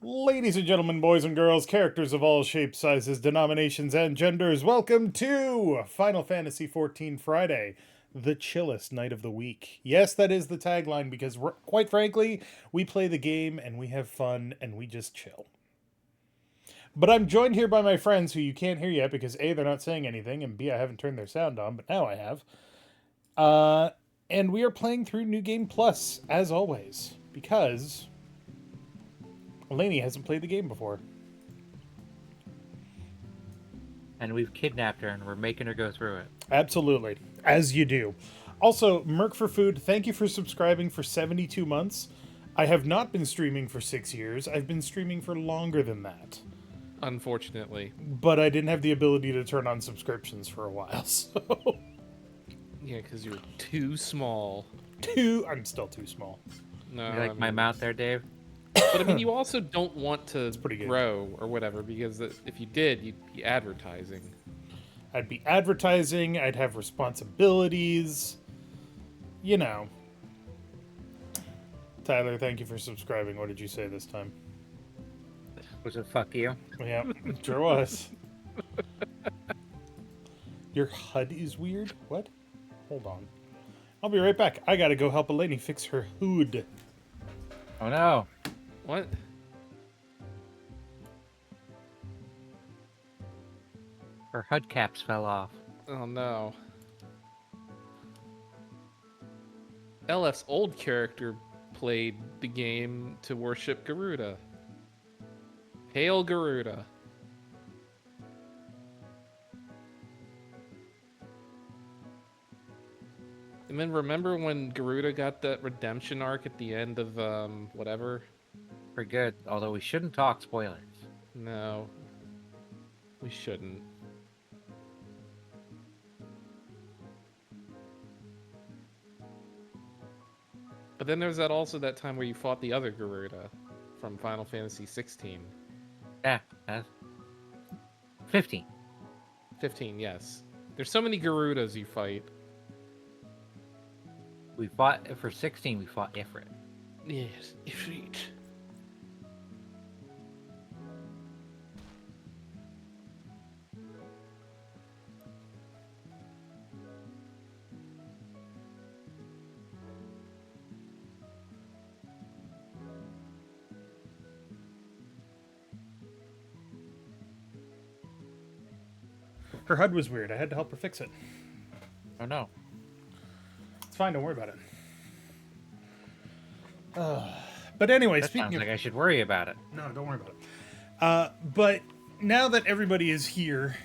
Ladies and gentlemen, boys and girls, characters of all shapes, sizes, denominations, and genders, welcome to Final Fantasy XIV Friday, the chillest night of the week. Yes, that is the tagline because, quite frankly, we play the game and we have fun and we just chill. But I'm joined here by my friends who you can't hear yet because A, they're not saying anything, and B, I haven't turned their sound on, but now I have. And we are playing through New Game Plus, as always, because Eleni hasn't played the game before. And we've kidnapped her and we're making her go through it. Absolutely. As you do. Also, Merc for Food, thank you for subscribing for 72 months. I have not been streaming for 6 years. I've been streaming for longer than that. Unfortunately. But I didn't have the ability to turn on subscriptions for a while, so... Yeah, because you're too small. I'm still too small. No, You like my mouth there, Dave? But I mean, you also don't want to pretty good. grow or whatever, because if you did, you'd be advertising. I'd be advertising, I'd have responsibilities. You know. Tyler, thank you for subscribing. What did you say this time? Was it fuck you? Yeah, it sure was. Your HUD is weird? What? Hold on. I'll be right back. I gotta go help Eleni fix her hood. Oh no. What? Her HUD caps fell off. Oh no. LF's old character played the game to worship Garuda. Hail Garuda. And then remember when Garuda got that redemption arc at the end of, whatever? Pretty good, although we shouldn't talk spoilers. No. We shouldn't. But then there's also that time where you fought the other Garuda from Final Fantasy 16. Yeah, that's 15. 15, yes. There's so many Garudas you fight. We fought, for 16, we fought Ifrit. Yes, Ifrit. Her HUD was weird. I had to help her fix it. Oh no. It's fine. Don't worry about it. But anyway, That speaking sounds of... like I should worry about it. No, don't worry about it. But now that everybody is here,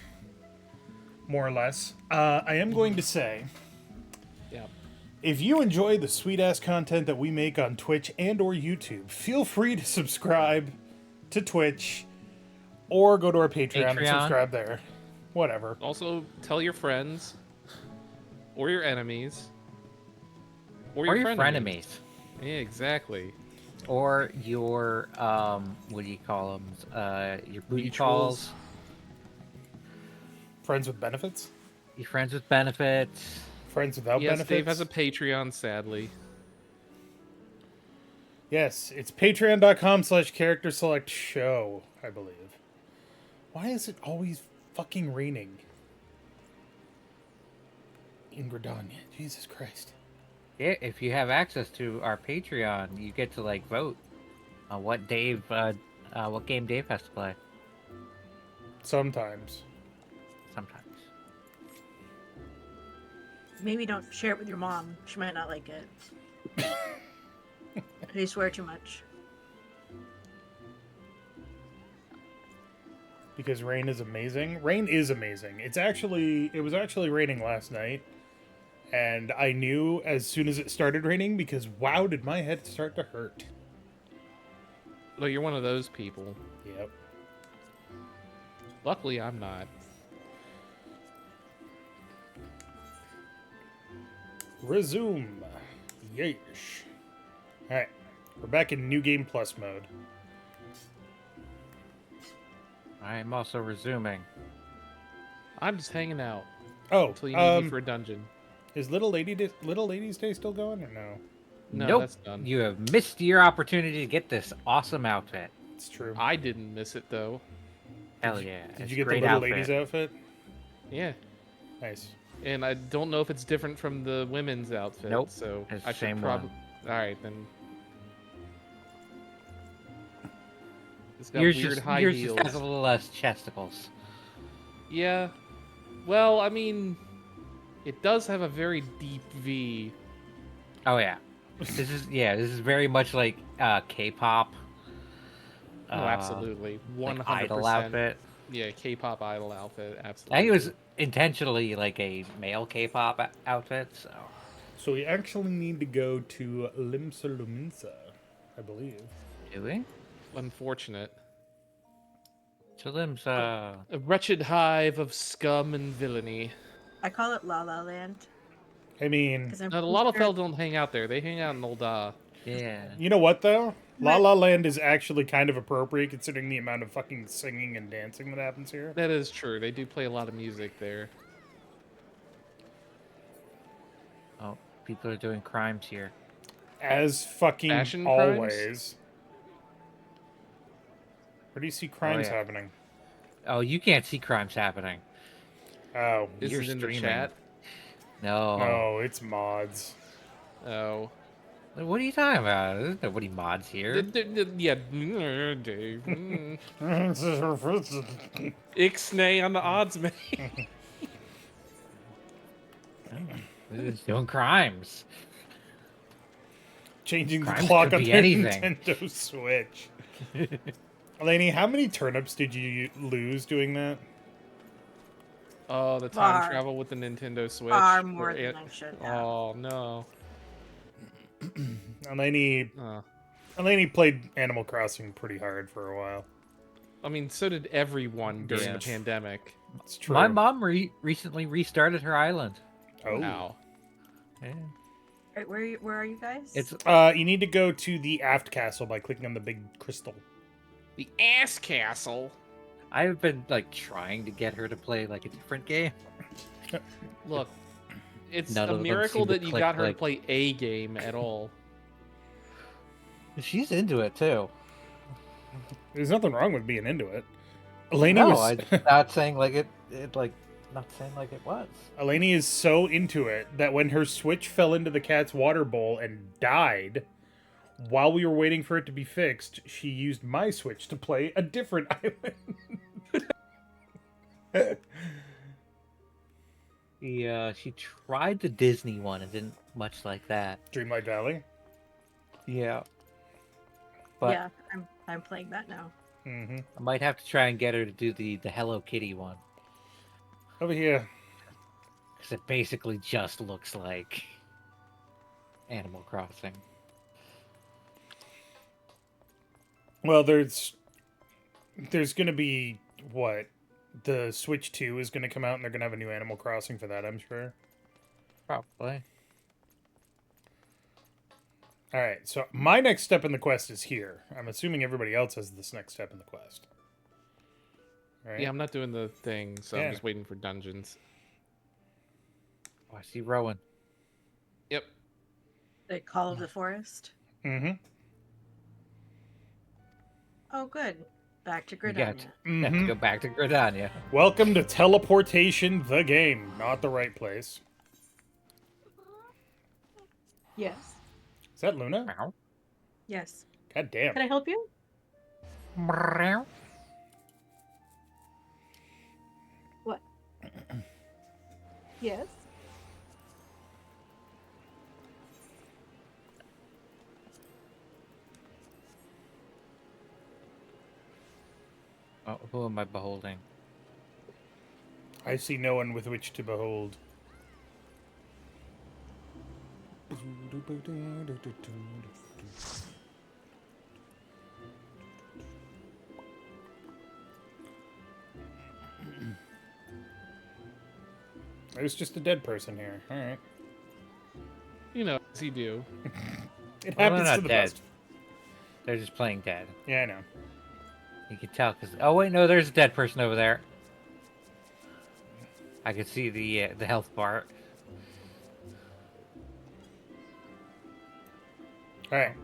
more or less, I am going to say... Yeah. If you enjoy the sweet-ass content that we make on Twitch and or YouTube, feel free to subscribe to Twitch or go to our Patreon and subscribe there. Whatever. Also, tell your friends, or your enemies, or Or your your frenemies. Yeah, exactly. Or your, what do you call them? Your booty Mutuals. calls. Friends with benefits? Your friends with benefits. Friends without Yes, benefits? Dave has a Patreon, sadly. Yes, it's patreon.com/CharacterSelect show, I believe. Why is it always fucking raining in Gridania? Jesus Christ. Yeah, if you have access to our Patreon, you get to like vote on what what game Dave has to play. Sometimes. Sometimes. Maybe don't share it with your mom. She might not like it. They swear too much. Because rain is amazing. Rain is amazing. It was actually raining last night. And I knew as soon as it started raining because wow, did my head start to hurt. Well, you're one of those people. Yep. Luckily, I'm not. Resume. Yeesh. Alright. We're back in New Game Plus mode. I'm also resuming. I'm just hanging out Oh, until you need me for a dungeon. is Little Lady's Day still going or no? No, Nope. that's done. You have missed your opportunity to get this awesome outfit. It's true. I didn't miss it though. Hell yeah! Did it's you a get the great little outfit. lady's outfit? Yeah. Nice. And I don't know if it's different from the women's outfit. Nope, So it's I the should same probably. one. All right then. It's got Yours weird just high yours heels. just has a little less chesticles. Yeah. Well, I mean, it does have a very deep V. Oh yeah, this is very much like K-pop. Oh, absolutely, Like 100%. idol outfit. Yeah, K-pop idol outfit. I Absolutely. think it was intentionally like a male K-pop outfit. So So we actually need to go to Limsa Luminsa, I believe. do we? Unfortunate. Chilim's A wretched hive of scum and villainy. I call it La La Land I mean, because I'm Now, the pretty sure Lalafell don't hang out there. They hang out in Old yeah. you know what though? La But- La Land is actually kind of appropriate considering the amount of fucking singing and dancing that happens here. That is true. They do play a lot of music there. Oh, people are doing crimes here. As fucking Fashion crimes? always. Where do you see crimes yeah. happening? Oh, you can't see crimes happening. Oh. Is You're it in the streaming. chat? No. No, it's mods. Oh. What are you talking about? There's nobody mods here. Yeah. Dave. Ixnay on the odds man. They're just doing crimes. Changing the Crimes clock could on be their anything. Nintendo Switch. Laney, how many turnips did you lose doing that? Oh, the time Far. travel with the Nintendo Switch. far or more than it- I should have. Oh no. Laney played Animal Crossing pretty hard for a while. I mean, so did everyone during Yeah. the pandemic. It's true. My mom recently restarted her island. Oh. Wow. Yeah. Right, where are you guys? It's You need to go to the aft castle by clicking on the big crystal. The ass castle. I've been like trying to get her to play like a different game. Look, it's None a of them miracle seem to that you click, got her like- to play a game at all. She's into it too. There's nothing wrong with being into it. Elaney No, was I'm not saying like it like not saying like it was. Elaney is so into it that when her Switch fell into the cat's water bowl and died, while we were waiting for it to be fixed, she used my Switch to play a different island. She tried the Disney one and didn't much like that. Dreamlight Valley. Yeah. But yeah, I'm playing that now. Mm-hmm. I might have to try and get her to do the Hello Kitty one. Over here. Because it basically just looks like Animal Crossing. Well, there's going to be, what? The Switch 2 is going to come out, and they're going to have a new Animal Crossing for that, I'm sure. Probably. All right, so my next step in the quest is here. I'm assuming everybody else has this next step in the quest. All right. Yeah, I'm not doing the thing, so Yeah. I'm just waiting for dungeons. Oh, I see Rowan. Yep. The Call of the Forest. Mm-hmm. Oh, good. Back to You got Gridania. to, have to go back to Gridania. Welcome to Teleportation, the game. Not the right place. Yes. Is that Luna? Meow. Yes. God damn. Can I help you? Meow. What? Yes. Oh, who am I beholding? I see no one with which to behold. There's just a dead person here. All right. You know, as you do. It Well, happens they're to not the dead. best. They're just playing dead. Yeah, I know. You can tell because oh wait, no, there's a dead person over there. I can see the health bar. All right.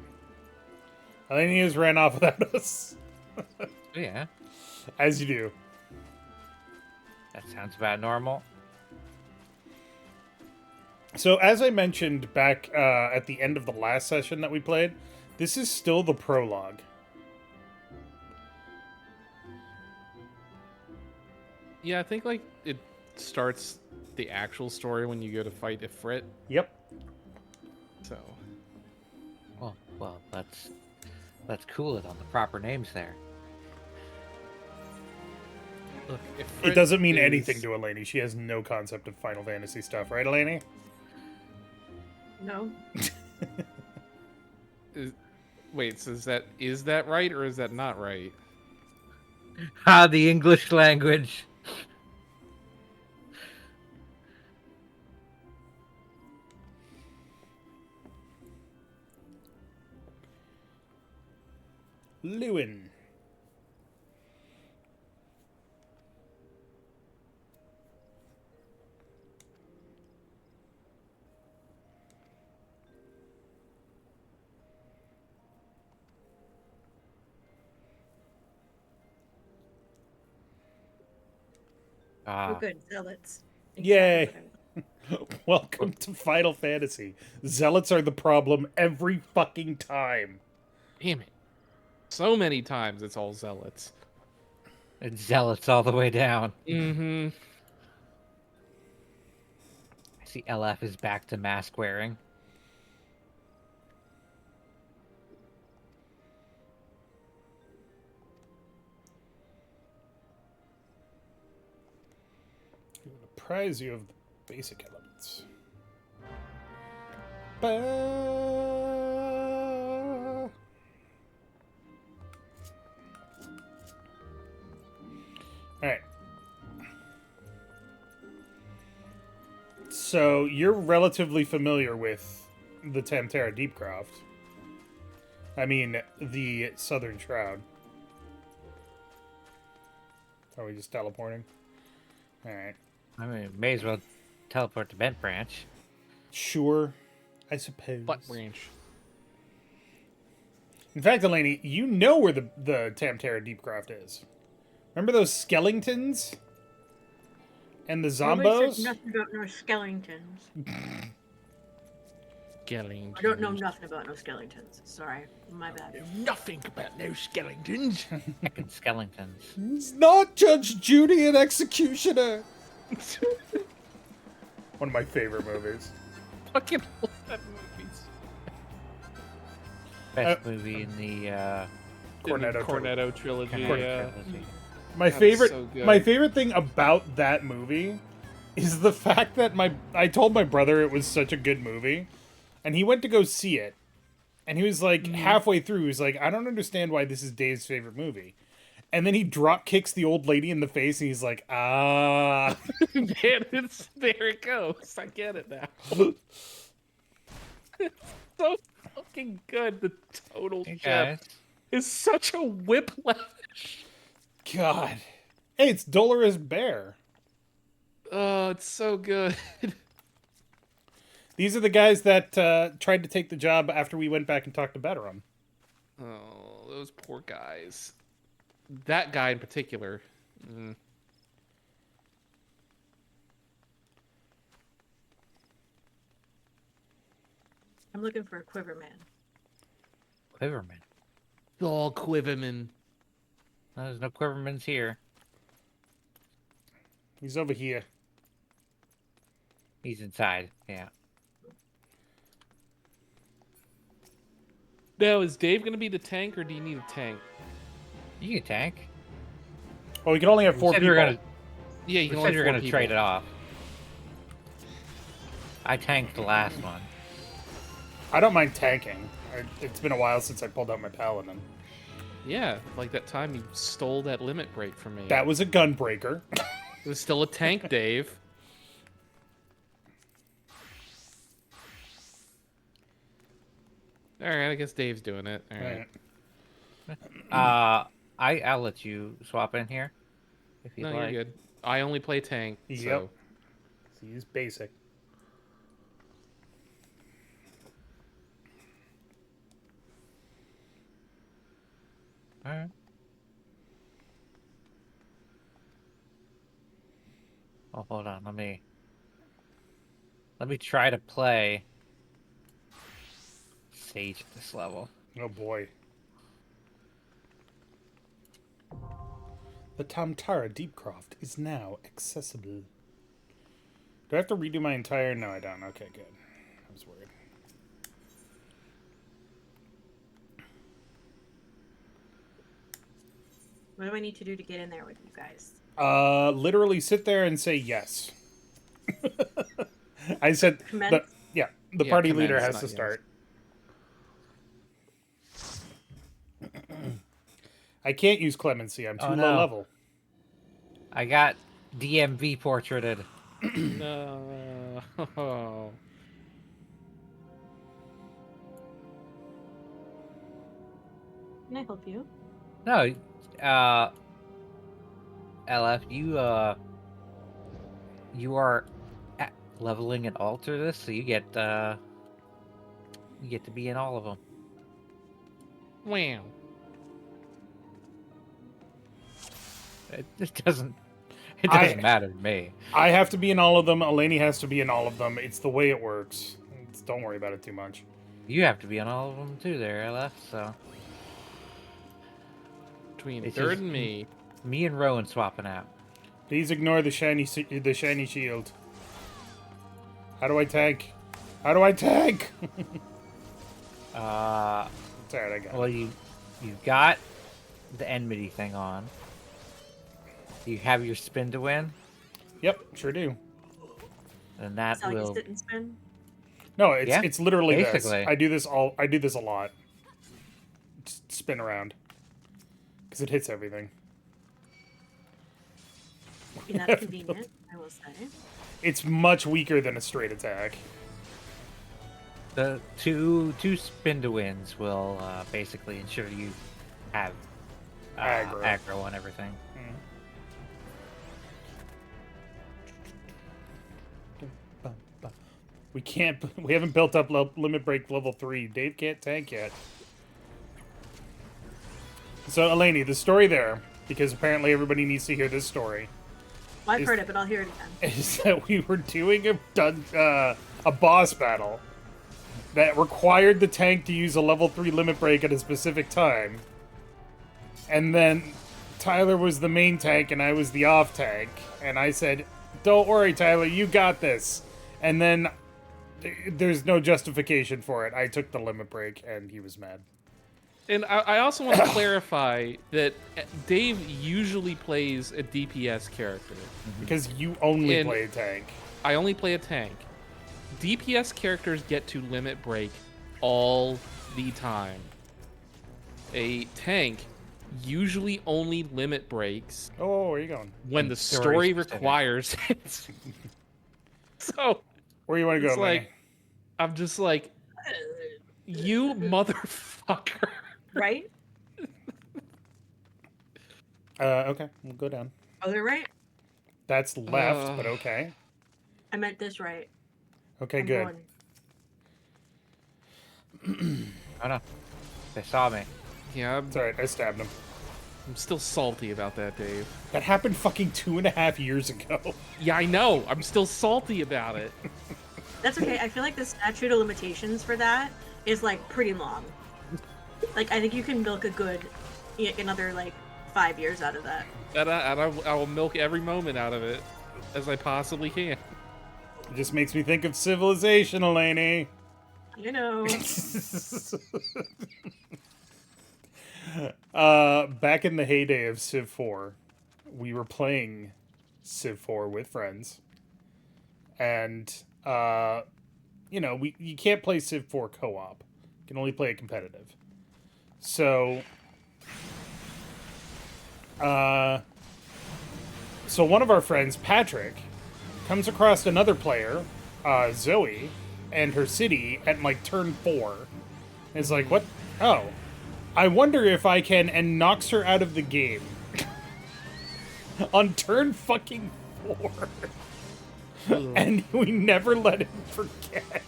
Eleni has ran off without us. Yeah, As you do. that sounds about normal. So, as I mentioned back at the end of the last session that we played, this is still the prologue. Yeah, I think like it starts the actual story when you go to fight Ifrit. Yep. So Well, let's cool it on the proper names there. look, It Ifrit doesn't mean is- anything to Eleni. She has no concept of Final Fantasy stuff, right, Eleni? No. Wait, so is that right or is that not right? Ah, the English language. Lewin. We're Ah, good. Zealots. Yay. Exactly what I want. Welcome to Final Fantasy. Zealots are the problem every fucking time. Damn it! So many times it's all zealots. it's zealots all the way down. Mm-hmm. I see LF is back to mask wearing. I'm gonna apprise you of the basic elements. Ba- Alright. So, you're relatively familiar with the Tamtara Deepcroft. I mean, the Southern Shroud. Are we just teleporting? Alright. I mean, may as well teleport to Bent Branch. Sure, I suppose. Butt branch. In fact, Eleni, you know where the Tamtara Deepcroft is. Remember those skeletons? And the Nobody said zombos? nothing about no skeletons. Getting. I don't know nothing about no skeletons. Sorry, my bad. Nothing about no skeletons. Heckin' skeletons. It's not Judge Judy and Executioner! One of my favorite movies. Fucking love that movies. Best movie in the Cornetto Cornetto trilogy. Cornetto Yeah. trilogy. My God, favorite, so good. my favorite thing about that movie is the fact that I told my brother it was such a good movie, and he went to go see it, and he was like halfway through, he was like, I don't understand why this is Dave's favorite movie, and then he drop kicks the old lady in the face, and he's like, ah. There it goes. I get it now. It's so fucking good. The total Hey shift guys. is such a whiplash. God. Hey, it's Dolores Bear. Oh, it's so good. These are the guys that tried to take the job after we went back and talked to Betterum. Oh, those poor guys. That guy in particular. Mm. I'm looking for a Quiverman. Quiverman. Oh, Quiverman. No, there's no Quivermans here. He's over here. He's inside. Yeah. Now, is Dave going to be the tank, or do you need a tank? You can tank. Oh, we can only have We 4 said people. we were gonna, Yeah, you we can said only we were four gonna people. trade it off. I tanked the last one. I don't mind tanking. It's been a while since I pulled out my paladin. Yeah, like that time you stole that limit break from me. That was a gunbreaker. It was still a tank, Dave. All right, I guess Dave's doing it. All right. Alright. I'll let you swap in here if you'd No, like. you're good. I only play tank. Yep. So. He's basic. All right. Oh, hold on. Let me try to play Sage at this level. Oh boy. The Tamtara Deepcroft is now accessible. Do I have to redo my entire... No, I don't. Okay, good. I was worried. What do I need to do to get in there with you guys? Literally sit there and say yes. I said... Commence? The Yeah, party leader commence, has not to yes. start. I can't use clemency. I'm too Oh, low no. level. I got DMV portraited. No. Can I help you? No, LF, you are leveling and alter this, so you get to be in all of them. Wow. It doesn't matter to me. I have to be in all of them. Eleni has to be in all of them. It's the way it works. Don't worry about it too much. You have to be on all of them too, there, LF. So Between It's third just- and me. me and Rowan swapping out. Please ignore the shiny shield. How do I tank? How do I tank? It's alright, I got Well, it. you've got the enmity thing on. You have your spin to win, Yep, sure do. and that Is that like will. a sit and spin? No, it's Yeah, it's literally this. basically. I do this a lot. Just spin around. Because it hits everything. Yeah, that's convenient, I will say. It's much weaker than a straight attack. The two spin to wins will basically ensure you have aggro on everything. We haven't built up limit break level 3. Dave can't tank yet. So, Eleni, the story there, because apparently everybody needs to hear this story, Well, I've heard it, but I'll hear it again. is that we were doing a boss battle that required the tank to use a level 3 limit break at a specific time. And then Tyler was the main tank and I was the off tank. And I said, don't worry, Tyler, you got this. And then there's no justification for it. I took the limit break and he was mad. And I also want to clarify that Dave usually plays a DPS character. Because you only And- play a tank. I only play a tank. DPS characters get to limit break all the time. A tank usually only limit breaks Oh, where are you going? when the Story story specific. requires it. So Where you want to go, it's like, Eleni? I'm just like, you motherfucker. Right? Okay, we'll go down. Other right? That's left, but okay. I meant this right. Okay, I'm good. going. Oh no, they saw me. Yeah, It's alright, I stabbed him. I'm still salty about that, Dave. That happened fucking 2.5 years ago. Yeah, I know. I'm still salty about it. That's okay. I feel like the statute of limitations for that is like pretty long. Like I think you can milk a good another like 5 years out of that. And I will milk every moment out of it as I possibly can. It just makes me think of Civilization, Eleni. You know. Back in the heyday of Civ 4, we were playing Civ 4 with friends. And, you can't play Civ 4 co-op. You can only play it competitive. So, so one of our friends, Patrick, comes across another player, Zoe, and her city at, like, turn 4. And it's like, what? Oh. I wonder if I can, and knocks her out of the game. On turn fucking 4. And we never let him forget.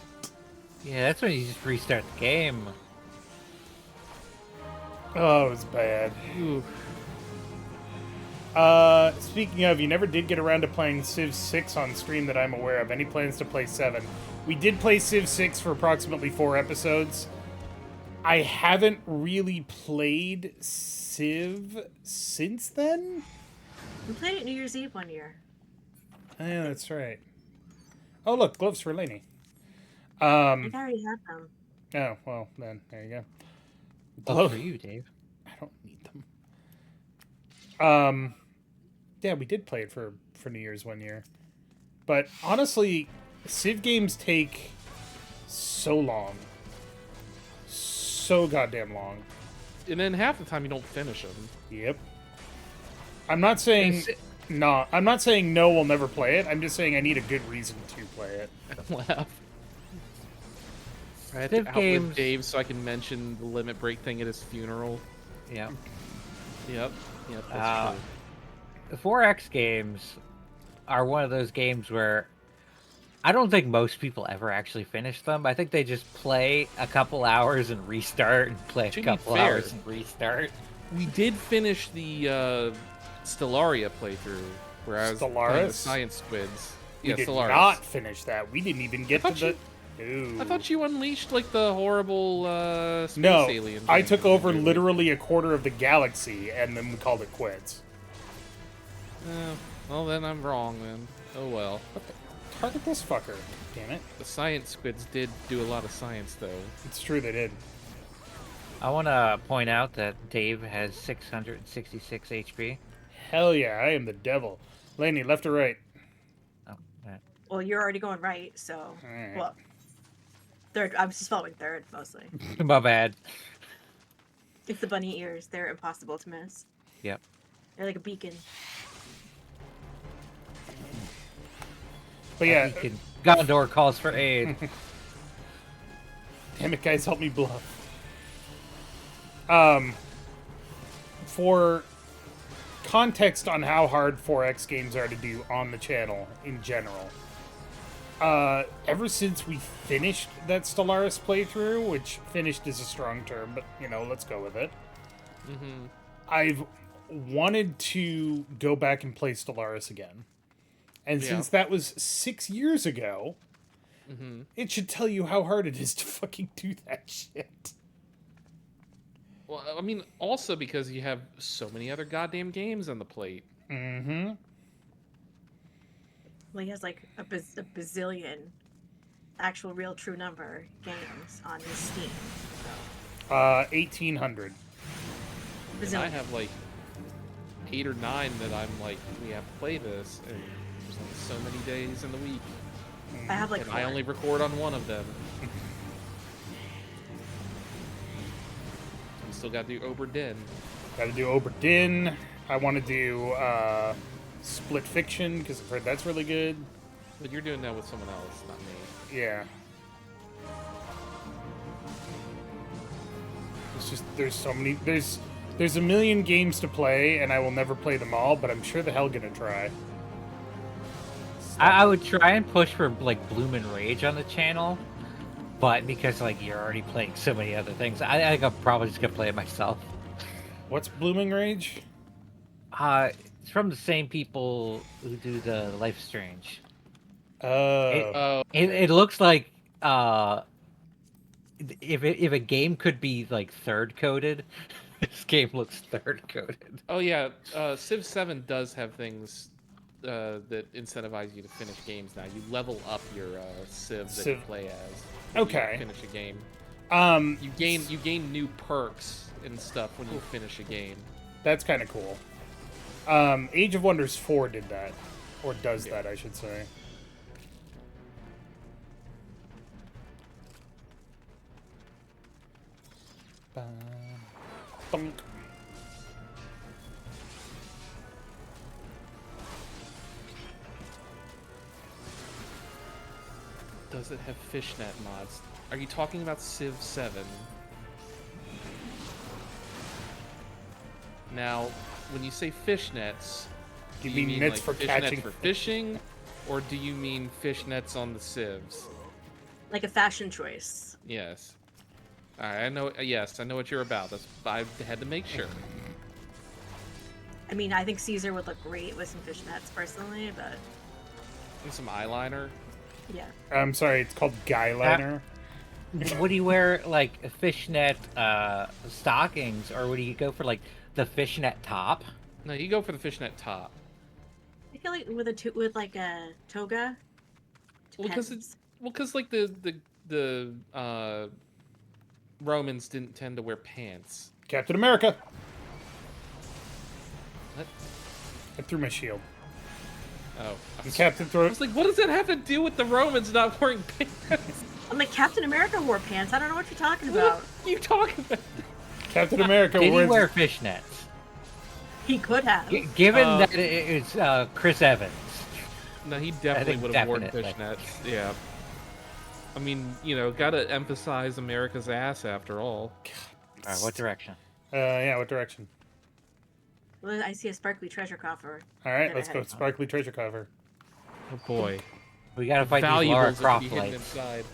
Yeah, that's when you just restart the game. Oh, it was bad. Ooh. Speaking of, you never did get around to playing Civ 6 on stream that I'm aware of. Any plans to play 7? We did play Civ 6 for approximately 4 episodes. I haven't really played Civ since then. We played it New Year's Eve one year. Yeah, that's right. Oh, look, gloves for Lainey. I think I already had them. Oh, well, then, there you go. Those for you, Dave. I don't need them. Yeah, we did play it for New Year's one year. But honestly, Civ games take so long. So goddamn long. And then half the time you don't finish them. Yep. I'm not saying no. I'm not saying no. We'll never play it. I'm just saying I need a good reason to play it. Laugh. I had Civ to outlive games- Dave so I can mention the limit break thing at his funeral. Yeah. Yep, that's true. The 4X games are one of those games where I don't think most people ever actually finish them. I think they just play a couple hours and restart and play To a be couple fair, hours and restart. We did finish the Stellaria playthrough where I was playing the Stellaris? science squids. We Yeah, did Stellaris. not finish that. We didn't even get to thought the. No. I thought you unleashed like the horrible space No, alien. I thing took that you over do. literally a quarter of the galaxy, and then we called it quits. Well, then I'm wrong. Then oh well. Target this fucker. Damn it. The science squids did do a lot of science though. It's true they did. I want to point out that Dave has 666 HP. Hell yeah, I am the devil. Lainey, left or right? Oh, yeah. Well, you're already going right, so Alright. well, third. I was just following third mostly. My bad. It's the bunny ears. They're impossible to miss. Yep. They're like a beacon. But yeah, Gondor calls for aid. damn it, guys, help me bluff. For context on how hard 4X games are to do on the channel in general, ever since we finished that Stellaris playthrough, which finished is a strong term, but, you know, let's go with it, I've wanted to go back and play Stellaris again. And Yeah. since that was 6 years ago, it should tell you how hard it is to fucking do that shit. Well, I mean, also because you have so many other goddamn games on the plate. Mm-hmm. Well, he has like a bazillion actual real true number games on his Steam. 1,800. And I Bazillion. have like 8 or 9 that I'm like, we have to play this, and there's only so many days in the week, I have like and 4. I only record on one of them. We still got to do Oberdin. Gotta do Oberdin. I want to do Split Fiction, because I've heard that's really good. But you're doing that with someone else, not me. Yeah. It's just, there's so many, there's a million games to play, and I will never play them all, but I'm sure the hell gonna try. I would try and push for like Bloom and Rage on the channel, but because like you're already playing so many other things, I think I'm probably just gonna play it myself. What's Blooming Rage? It's from the same people who do the Life is Strange. Oh, It looks like if a game could be like third coded, this game looks third coded. oh yeah. Civ 7 does have things that incentivize you to finish games now. You level up your Civ that you Civ. play as. Okay. You finish a game. Um, You gain new perks and stuff when you finish a game. that's kind of cool. Age of Wonders 4 did that, or does that, I should say. Thunk. Does it have fishnet mods? Are you talking about Civ 7? Now, when you say fishnets, do You mean nets for fishnets catching for fishing, or do you mean fishnets on the civs? Like a fashion choice. Yes. All right, I know. Yes, I know what you're about. I had to make sure. I mean, I think Caesar would look great with some fishnets, personally, but And some eyeliner. yeah. I'm sorry, it's called guy liner. Would you wear like fishnet stockings, or would you go for like the fishnet top? No, you go for the fishnet top. I feel like with like a toga. Well, because like the Romans didn't tend to wear pants. Captain America. What? I threw my shield. Oh, And Captain I throws. was like, what does that have to do with the Romans not wearing pants? I'm like, Captain America wore pants. I don't know what you're talking What about. are you talking about? Captain America Did he wears. wear fishnets? He could have. Given that it's Chris Evans. No, he definitely think would have worn definitely. fishnets. Yeah. I mean, you know, gotta emphasize America's ass after all. All right, what direction? Yeah, what direction? Well, I see a sparkly treasure coffer. All right, Dead let's go. ahead. Sparkly treasure cover. Oh boy. We gotta fight these Lara Valuables that could Croft be hidden lights. inside.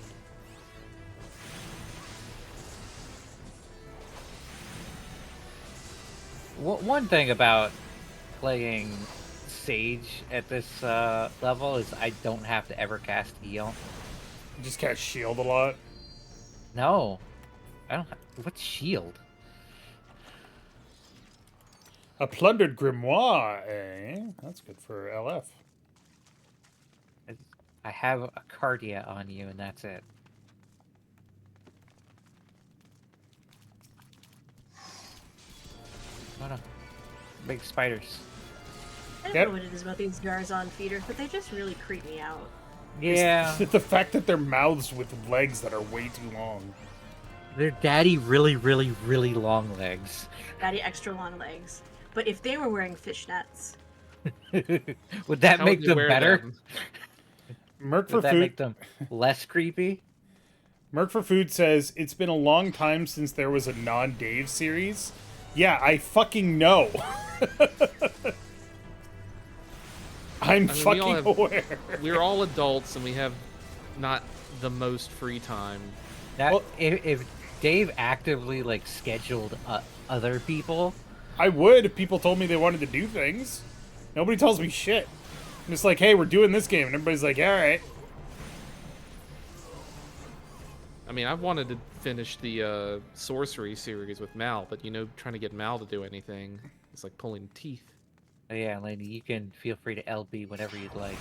One thing about playing Sage at this level is I don't have to ever cast heal. You just cast shield a lot. No, I don't. What's shield? A plundered grimoire, eh? That's good for LF. I have a Cardia on you, and that's it. What a big spiders. I don't Yep. know what it is about these Garzon feeders, but they just really creep me out. Yeah, The fact that they're mouths with legs that are way too long. they're daddy really, really, really long legs. Daddy extra long legs. But if they were wearing fishnets, Would that How make would you them wear better? them? Merc for Would that food. make them less creepy? Merc for food says it's been a long time since there was a non-Dave series. Yeah, I fucking know. I'm I mean, we fucking all have- aware. We're all adults and we have not the most free time. Now, Well- if Dave actively like scheduled other people, I would if people told me they wanted to do things. Nobody tells me shit. I'm just like, hey, we're doing this game, and everybody's like, all right. I mean, I've wanted to finish the sorcery series with Mal, but you know, trying to get Mal to do anything is like pulling teeth. oh, yeah, lady, you can feel free to LB whenever you'd like.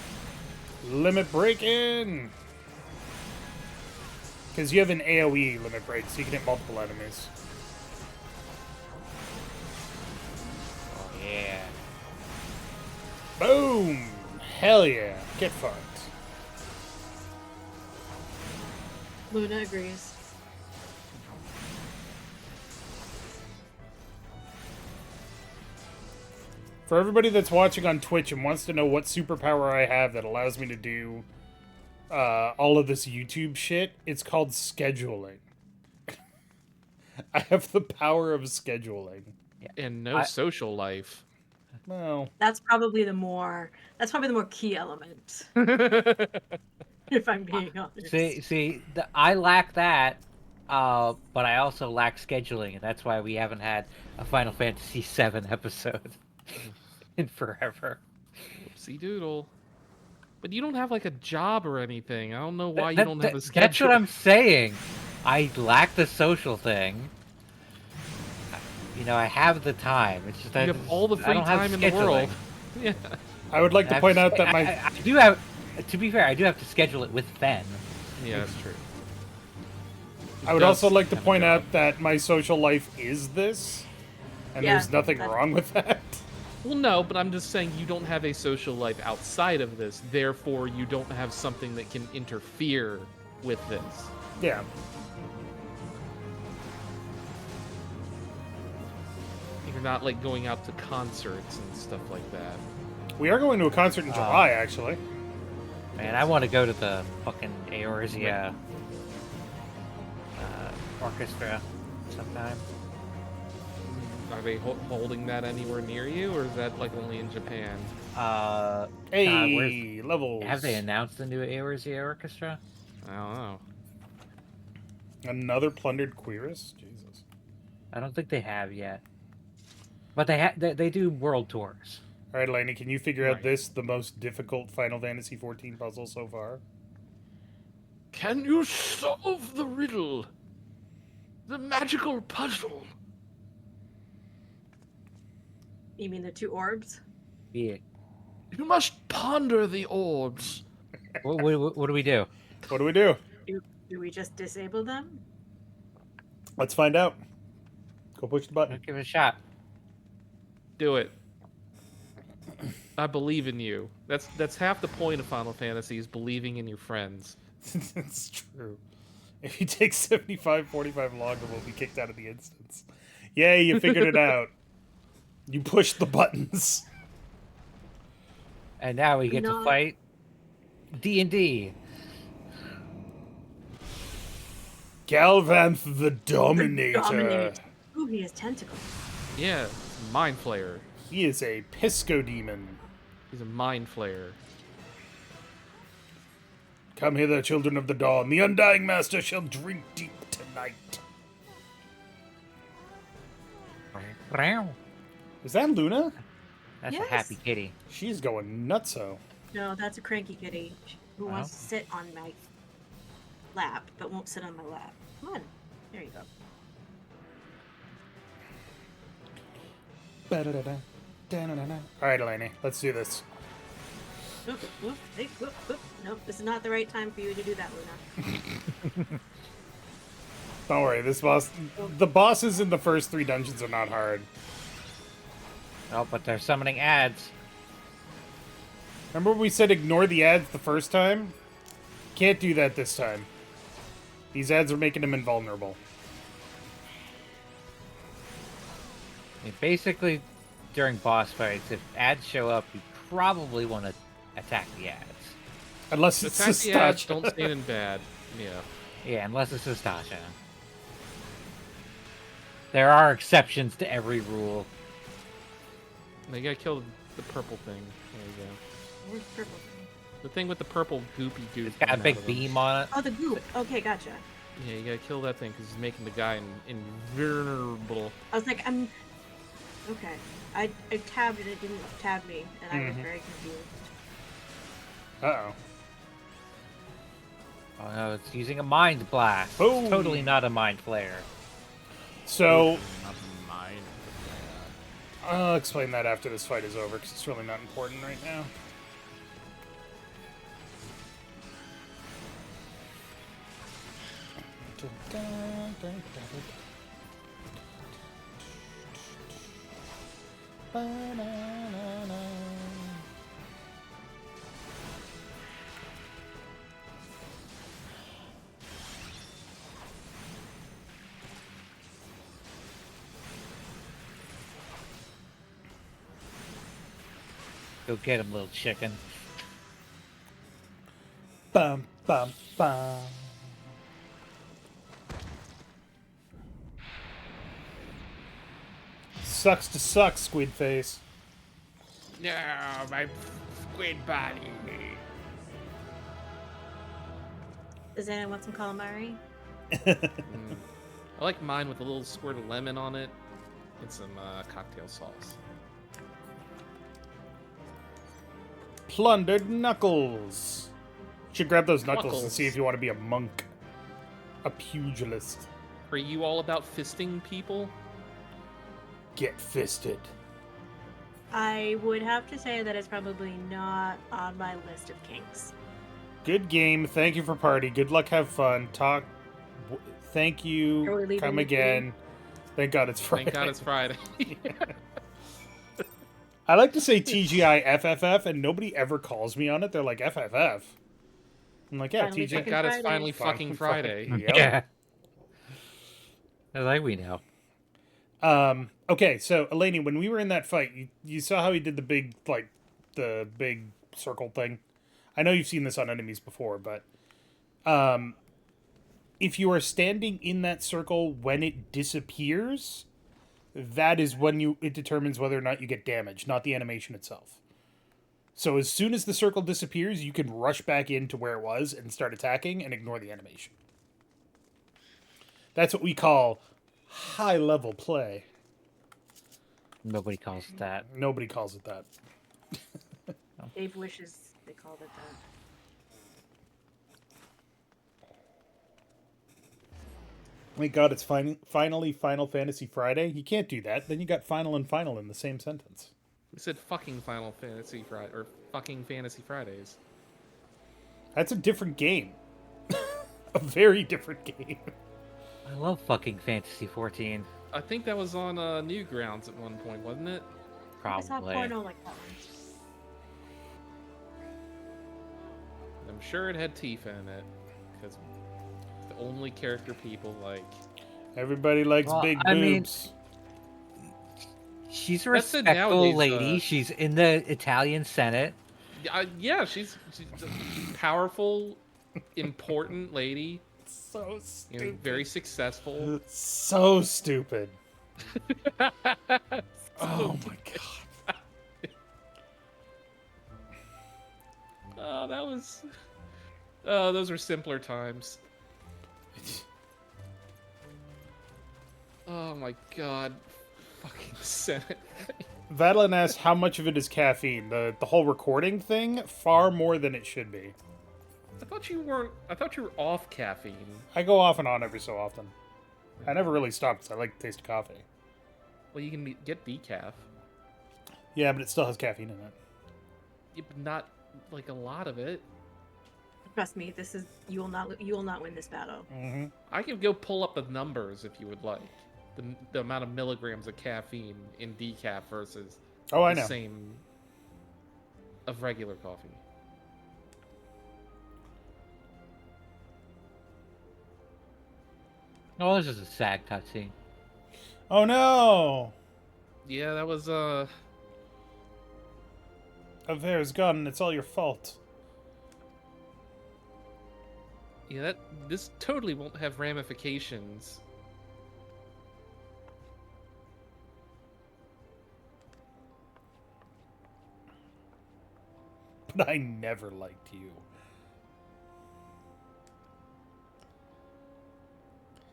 Limit break-in! Because you have an AoE limit break, so you can hit multiple enemies. Oh yeah. Boom! Hell yeah. Get fucked. Luna agrees. For everybody that's watching on Twitch and wants to know what superpower I have that allows me to do all of this YouTube shit, it's called scheduling. I have the power of scheduling. And no social life. Well, That's probably the more key element, if I'm being honest. See, I lack that, but I also lack scheduling, and that's why we haven't had a Final Fantasy VII episode in forever. Whoopsie doodle. But you don't have like a job or anything. I don't know why you That- don't that- have a schedule. That's what I'm saying. I lack the social thing. You know, I have the time. It's just You I have all the I free don't have time in the scheduling. world. Yeah. I would like to I point have out to- that my... I do have. To be fair, I do have to schedule it with Fen. Yeah, that's true. I would does also like to have a point job. out that my social life is this, and Yeah, there's nothing that's- wrong with that. Well, no, but I'm just saying you don't have a social life outside of this. Therefore, you don't have something that can interfere with this. Yeah. You're not like going out to concerts and stuff like that. We are going to a concert in July, actually. Man, I want to go to the fucking Eorzea orchestra sometime. Are they holding that anywhere near you, or is that like only in Japan? Hey, levels. Have they announced the new Eorzea orchestra? I don't know. Another plundered Quirus? Jesus. I don't think they have yet. But they do world tours. All right, Eleni, can you figure out Right. this, the most difficult Final Fantasy 14 puzzle so far? Can you solve the riddle? The magical puzzle. You mean the 2 orbs? Yeah. You must ponder the orbs. What do we do? What do we do? Do we just disable them? Let's find out. Go push the button. Let's give it a shot. Do it. I believe in you. That's half the point of Final Fantasy is believing in your friends. It's true. If you take 75-45 longer, we'll be kicked out of the instance. Yay, you figured it out. You pushed the buttons. And now we get to No. fight D&D. Galvanth the Dominator. Dominate. Ooh, he has tentacles. Yeah, it's Mind Flayer. He is a Pisco Demon. He's a Mind Flayer. Come hither, children of the dawn. The Undying Master shall drink deep tonight. Is that Luna? That's Yes. a happy kitty. She's going nutso. No, that's a cranky kitty who Wow. wants to sit on my lap, but won't sit on my lap. Come on. There you go. Alright, Eleni, let's do this. Whoop, whoop, hey, whoop, whoop. Nope, this is not the right time for you to do that, Luna. Don't worry, the bosses in the first 3 dungeons are not hard. Oh, but they're summoning ads. Remember when we said ignore the ads the first time? Can't do that this time. These ads are making him invulnerable. Basically, during boss fights, if ads show up, you probably want to attack the ads. Unless it's Attack the ads, Sastasha. don't stand in bad. Yeah. Yeah, unless it's Sastasha. There are exceptions to every rule. You gotta kill the purple thing. There you go. Where's the purple thing? The thing with the purple goopy goop. It's got a coming big out of him. beam on it. Oh, the goop. Okay, gotcha. Yeah, you gotta kill that thing because it's making the guy invulnerable. I was like, I'm... Okay. I tabbed and it didn't tab me, and I was very confused. Uh-oh. Oh no, it's using a mind blast. Boom. It's totally not a mind flare. So, Not mine. I'll explain that after this fight is over, because it's really not important right now. Go get him, little chicken. Bum, bum, bum. Sucks to suck, Squid Face. No, my squid body. Does anyone want some calamari? I like mine with a little squirt of lemon on it and some cocktail sauce. Plundered Knuckles. Should grab those knuckles and Knuckles. see if you want to be a monk. A pugilist. Are you all about fisting people? Get fisted. I would have to say that it's probably not on my list of kinks. Good game. Thank you for party. Good luck. Have fun. Talk. Thank Are we you. leaving Come the again. Thank God it's Friday. Thank God it's Friday. I like to say TGI FFF, and nobody ever calls me on it. They're like FFF. I'm like, yeah, Finally TGI. Thank God it's Friday. finally fucking Friday. Yep. Yeah. Like we know. Okay, so Eleni, when we were in that fight, you saw how he did the big circle thing. I know you've seen this on enemies before, but if you are standing in that circle when it disappears, that is when it determines whether or not you get damage, not the animation itself. So as soon as the circle disappears, you can rush back into where it was and start attacking and ignore the animation. That's what we call high-level play. Nobody calls it that. Nobody calls it that. Dave wishes they called it that. Thank God it's finally Final Fantasy Friday. You can't do that. Then you got final and final in the same sentence. We said fucking Final Fantasy Friday or fucking Fantasy Fridays. That's a different game. A very different game. I love fucking Fantasy 14. I think that was on Newgrounds at one point, wasn't it? I saw Probably. porno like that one. I'm sure it had Tifa in it, because the only character people like. Everybody likes Well, big I mean- boobs. She's a That's it respectful nowadays, lady. She's in the Italian Senate. Yeah, she's a powerful, important lady. So You know, stupid. very successful. So stupid. Oh my god. Oh, that was. Oh, those were simpler times. Oh my god. Fucking Senate. Vadeline asks how much of it is caffeine. The whole recording thing, far more than it should be. I thought you weren't. I thought you were off caffeine. I go off and on every so often. I never really stop because I like the taste of coffee. Well, you can get decaf. Yeah, but it still has caffeine in it. Yeah, but not like a lot of it. Trust me, this is you will not win this battle. Mm-hmm. I can go pull up the numbers if you would like. The amount of milligrams of caffeine in decaf versus Oh, I the know. same of regular coffee. Oh, this is a sad cutscene. Oh no! Yeah, that was Avere's gone. It's all your fault. yeah, this totally won't have ramifications. But I never liked you.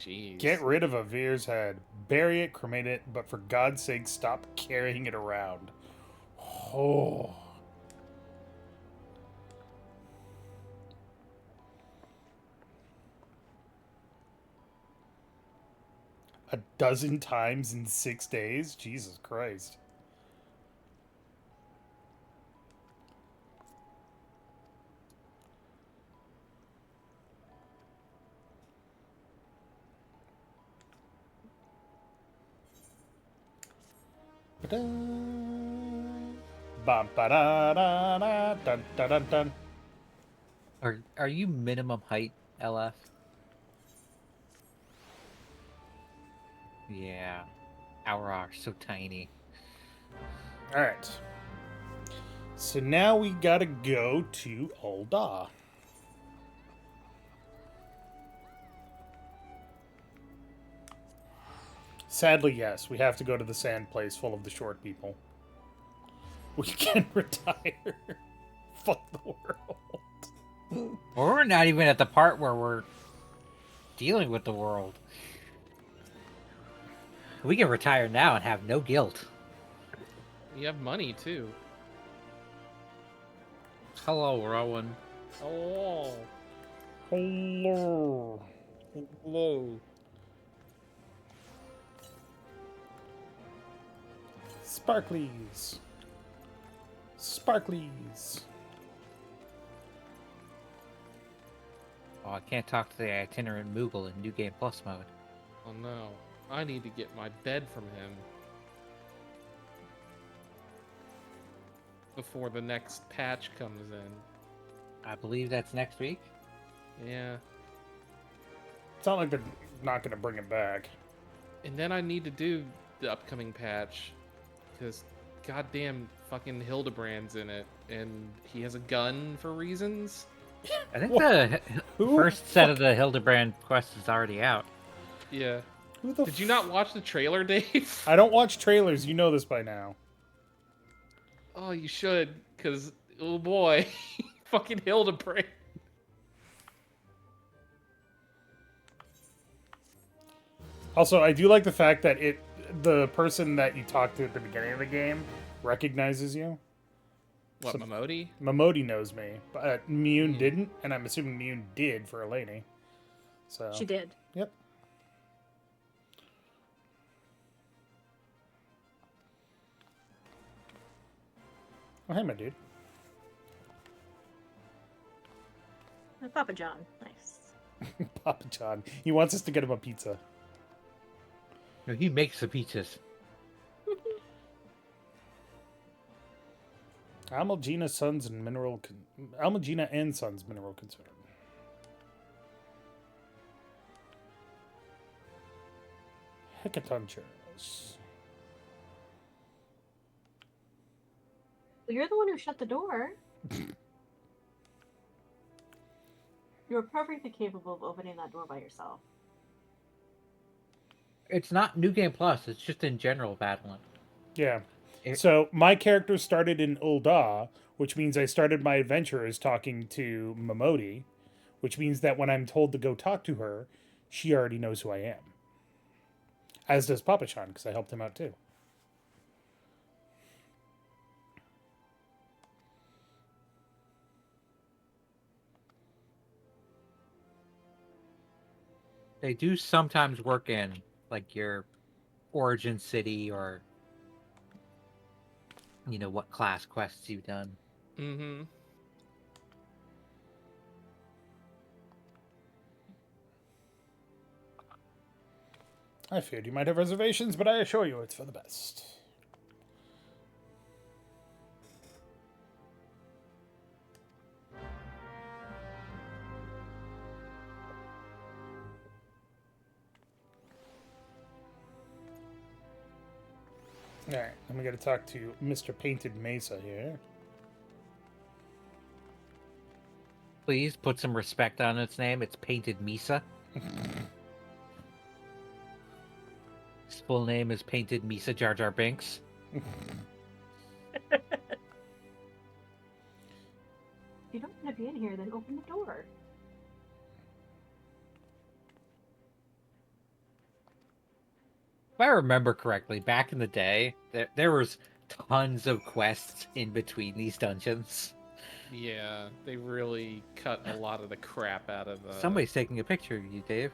Jeez. Get rid of Avere's head. Bury it, cremate it, but for God's sake, stop carrying it around. Oh. A dozen times in 6 days? Jesus Christ. Bum, ba-da-da-da, dun, dun, dun, dun. Are you minimum height, LF? Yeah. Our are so tiny. Alright. So now we gotta go to Ul'dah. Sadly, yes, we have to go to the sand place full of the short people. We can retire. Fuck the world. Or we're not even at the part where we're dealing with the world. We can retire now and have no guilt. You have money too. Hello, Rowan. Oh. Hello. Whoa. Sparklies. Sparklies. Oh, I can't talk to the itinerant Moogle in New Game Plus mode. Oh no. I need to get my bed from him. Before the next patch comes in. I believe that's next week. Yeah. It's not like they're not gonna bring it back. And then I need to do the upcoming patch. Because goddamn fucking Hildebrand's in it. And he has a gun for reasons. I think What? the Who first set fuck- of the Hildebrand quest is already out. Yeah. Who the Did you not watch the trailer, Dave? I don't watch trailers, you know this by now. Oh, you should. Because, oh boy. Fucking Hildebrand. Also, I do like the fact that the person that you talked to at the beginning of the game recognizes you. What, So- Momodi? Momodi knows me, but Mune Mhm. didn't, and I'm assuming Mune did for Eleni. So She did. Yep. Oh, hey, my dude. Papa John. Nice. Papa John. He wants us to get him a pizza. No, he makes the pizzas. Almagina Sons and Mineral... Almagina and Sons Mineral Concern. Hecatonchers. Well, you're the one who shut the door. You're perfectly capable of opening that door by yourself. It's not New Game Plus. It's just in general battling. Yeah. It- So my character started in Ul'dah, which means I started my adventure as talking to Momodi, which means that when I'm told to go talk to her, she already knows who I am. As does Papa Chan, because I helped him out too. They do sometimes work in like your origin city or what class quests you've done. Mm-hmm. I feared you might have reservations, but I assure you it's for the best. Alright, then we gotta talk to Mr. Painted Mesa here. Please put some respect on its name. It's Painted Misa. His full name is Painted Misa Jar Jar Binks. If you don't want to be in here, then open the door. If I remember correctly, back in the day, there was tons of quests in between these dungeons. Yeah, they really cut a lot of the crap out of Somebody's taking a picture of you, Dave.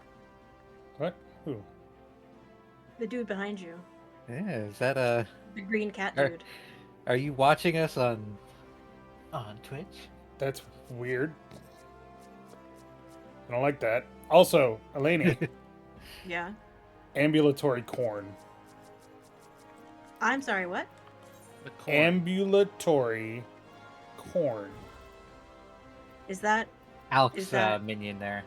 What? Who? The dude behind you. Yeah, is that a... The green cat Er, dude. Are you watching us on Twitch? That's weird. I don't like that. Also, Eleni, Yeah. ambulatory corn. I'm sorry, what? the corn. Ambulatory corn. Is that... Alex Is that- minion there.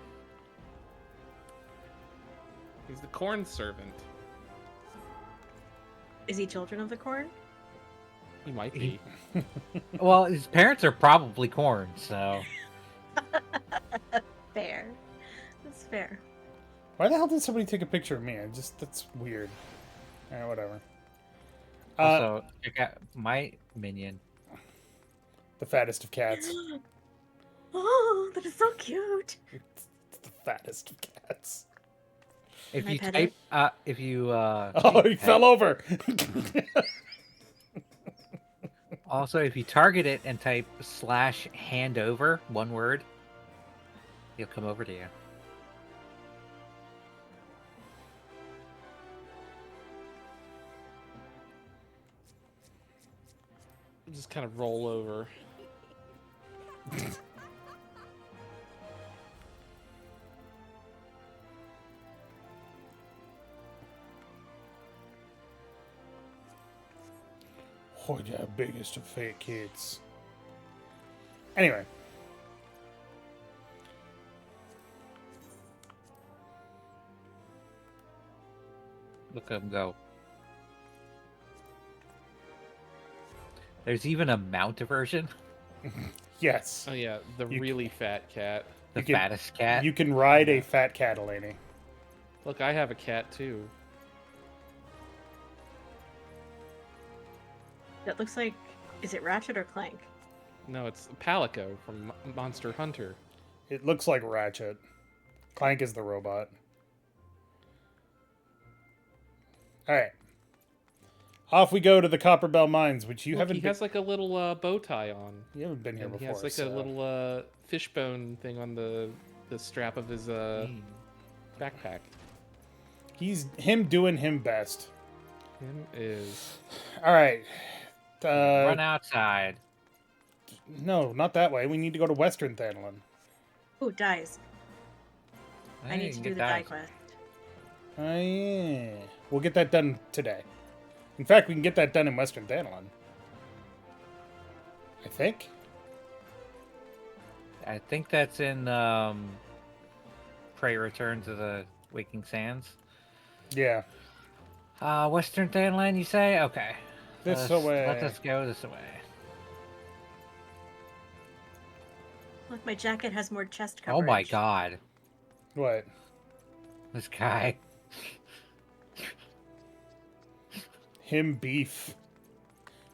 He's the corn servant. Is he children of the corn? He might be. Well, his parents are probably corn, so... Fair. That's fair. Why the hell did somebody take a picture of me? That's weird. Alright, whatever. Also, check out my minion. The fattest of cats. Oh, that is so cute. It's the fattest of cats. If Can I you pet type, it? if you Oh, he fell over. Also, if you target it and type /handover, one word, he'll come over to you. Just kind of roll over. Oh, yeah, biggest of fake kids. Anyway. Look at him go. There's even a mount version. Yes. Oh yeah, the You- really fat cat. The You can- fattest cat. You can ride a fat cat, Eleni. Look, I have a cat too. That looks like... Is it Ratchet or Clank? No, it's Palico from Monster Hunter. It looks like Ratchet. Clank is the robot. Alright. Off we go to the Copper Bell Mines, which you Look, haven't he been, has like a little bow tie on. you haven't been here And he before. has like so. a little fishbone thing on the strap of his backpack. He's him doing him best. Him is. All right. Run outside. No, not that way. We need to go to Western Thanlin. Ooh, dies. I need to do the die quest. Oh, yeah. We'll get that done today. In fact, we can get that done in Western Thanlin. I think. I think that's in Prey Return to the Waking Sands. Yeah. Western Thanline, you say? Okay. This Let way. us go this way. Look, my jacket has more chest Oh coverage. my god. What? This guy. Him beef.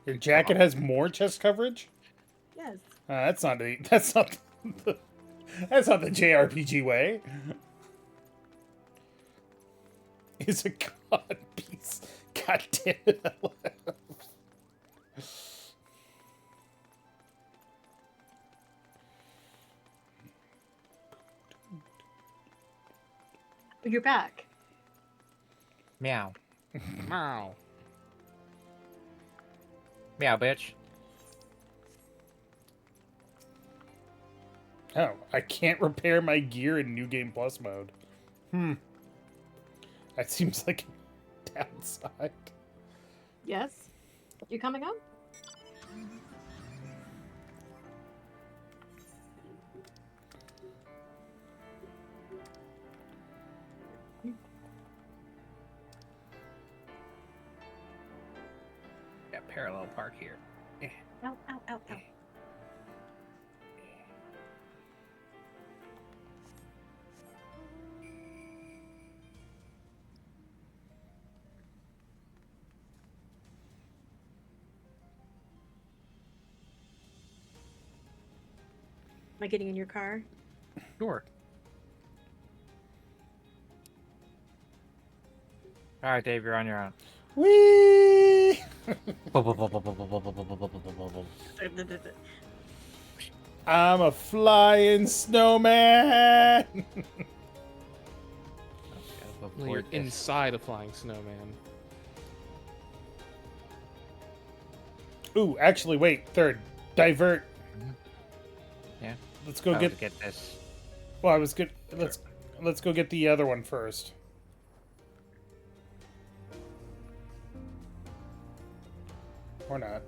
Your jacket has more chest coverage? Yes. That's not the that's not the, that's not the JRPG way. Is a god piece. God damn it. I laugh. You're back. Meow. Meow. Meow, bitch. Oh, I can't repair my gear in New Game Plus mode. That seems like a downside. Yes. You coming up? Yeah, parallel park here. Ow, ow, ow, ow. Am I getting in your car? Sure. All right, Dave, you're on your own. Whee! I'm a flying snowman. Well, you're inside a flying snowman. Ooh, actually, wait. Third, divert. Yeah. Let's go get this. Well, I was good. Let's go get the other one first. Or not.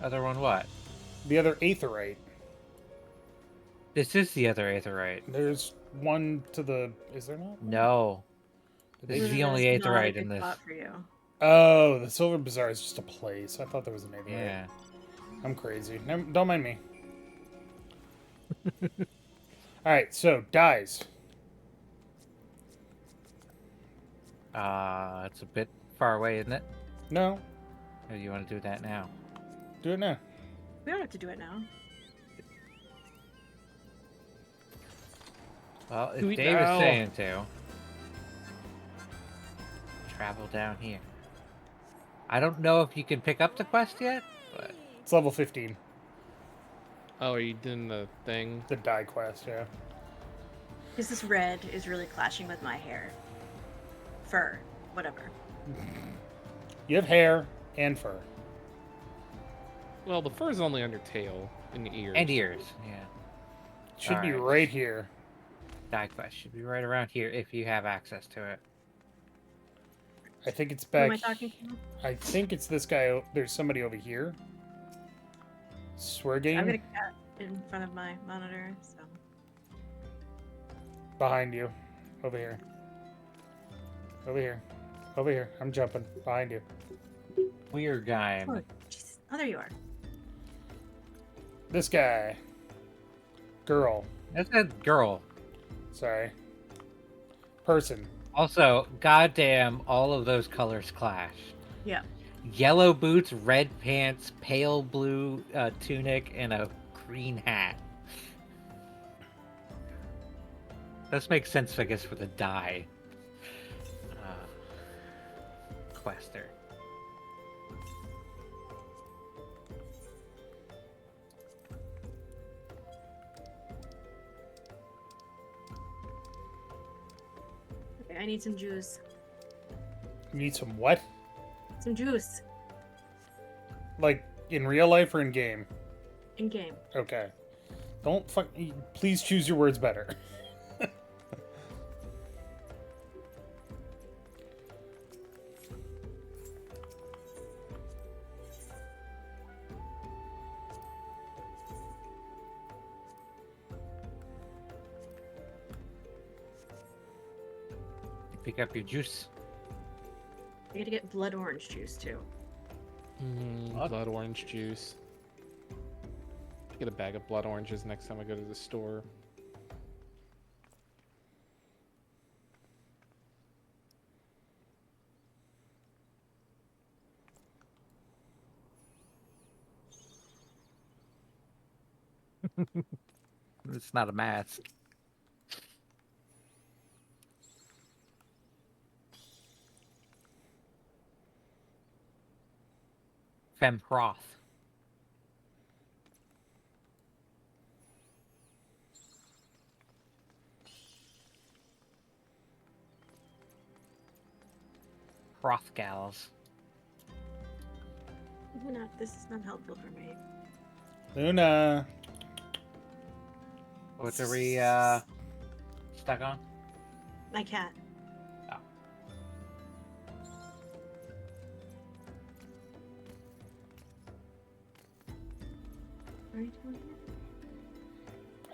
Other one what? The other aetherite. This is the other aetherite. There's one to the. Is there not? No. This is the only That's not a aetherite good in this. spot for you. Oh, the Silver Bazaar is just a place. I thought there was an aetherite. Yeah. I'm crazy. Don't mind me. Alright, so, dies. It's a bit far away, isn't it? No. Or do you want to do that now? Do it now. We don't have to do it now. Well, if Do it Dave is now. saying to, travel down here. I don't know if you can pick up the quest yet, but It's level 15. Oh, are you doing the thing? The die quest, yeah. Because this red is really clashing with my hair. Fur. Whatever. You have hair and fur. Well, the fur's only on your tail and your ears. and ears. Yeah. It should be Alright. right here. Die quest should be right around here if you have access to it. I think it's Who am back. I talking to? I think it's this guy. There's somebody over here. Swear game. I've got a cat in front of my monitor, so. Behind you. Over here. Over here. Over here. I'm jumping. Behind you. Weird guy. Oh, Jesus. Oh, there you are. This guy. Girl. That's a girl. Sorry. Person. Also, goddamn, all of those colors clash. Yeah. Yellow boots, red pants, pale blue tunic, and a green hat. This makes sense, I guess, for the dye. Quester. I need some juice. You need some what? Some juice. Like, in real life or in game? In game. Okay. Don't fuck. Please choose your words better. Pick up your juice. I gotta get blood orange juice too. What? Blood orange juice. Get a bag of blood oranges next time I go to the store. It's not a mask. Femproth. Hrothgals. This is not helpful for me. Luna. What are we stuck on? My cat. Oh. What are you doing?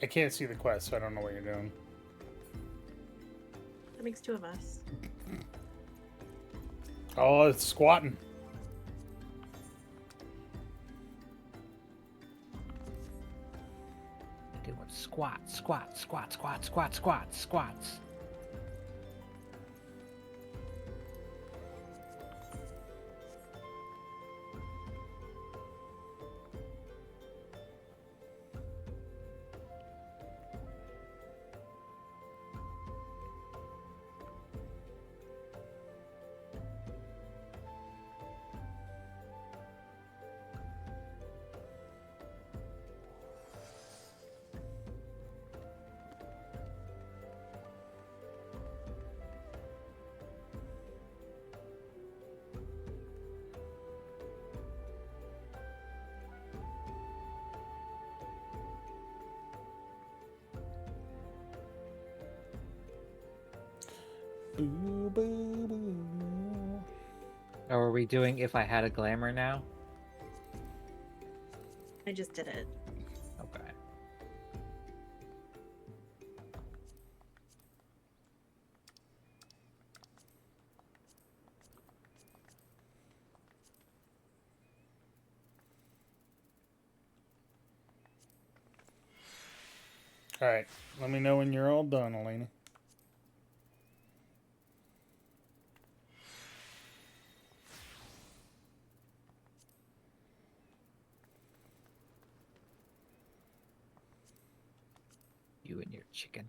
I can't see the quest, so I don't know what you're doing. That makes 2 of us. Oh, it's squatting. Doing squats, squats, squats, squats, squats, squats, squats. Boo, boo, boo. Or are we doing if I had a glamour now? I just did it. Okay. Alright, let me know when you're all done, Elena. You and your chicken.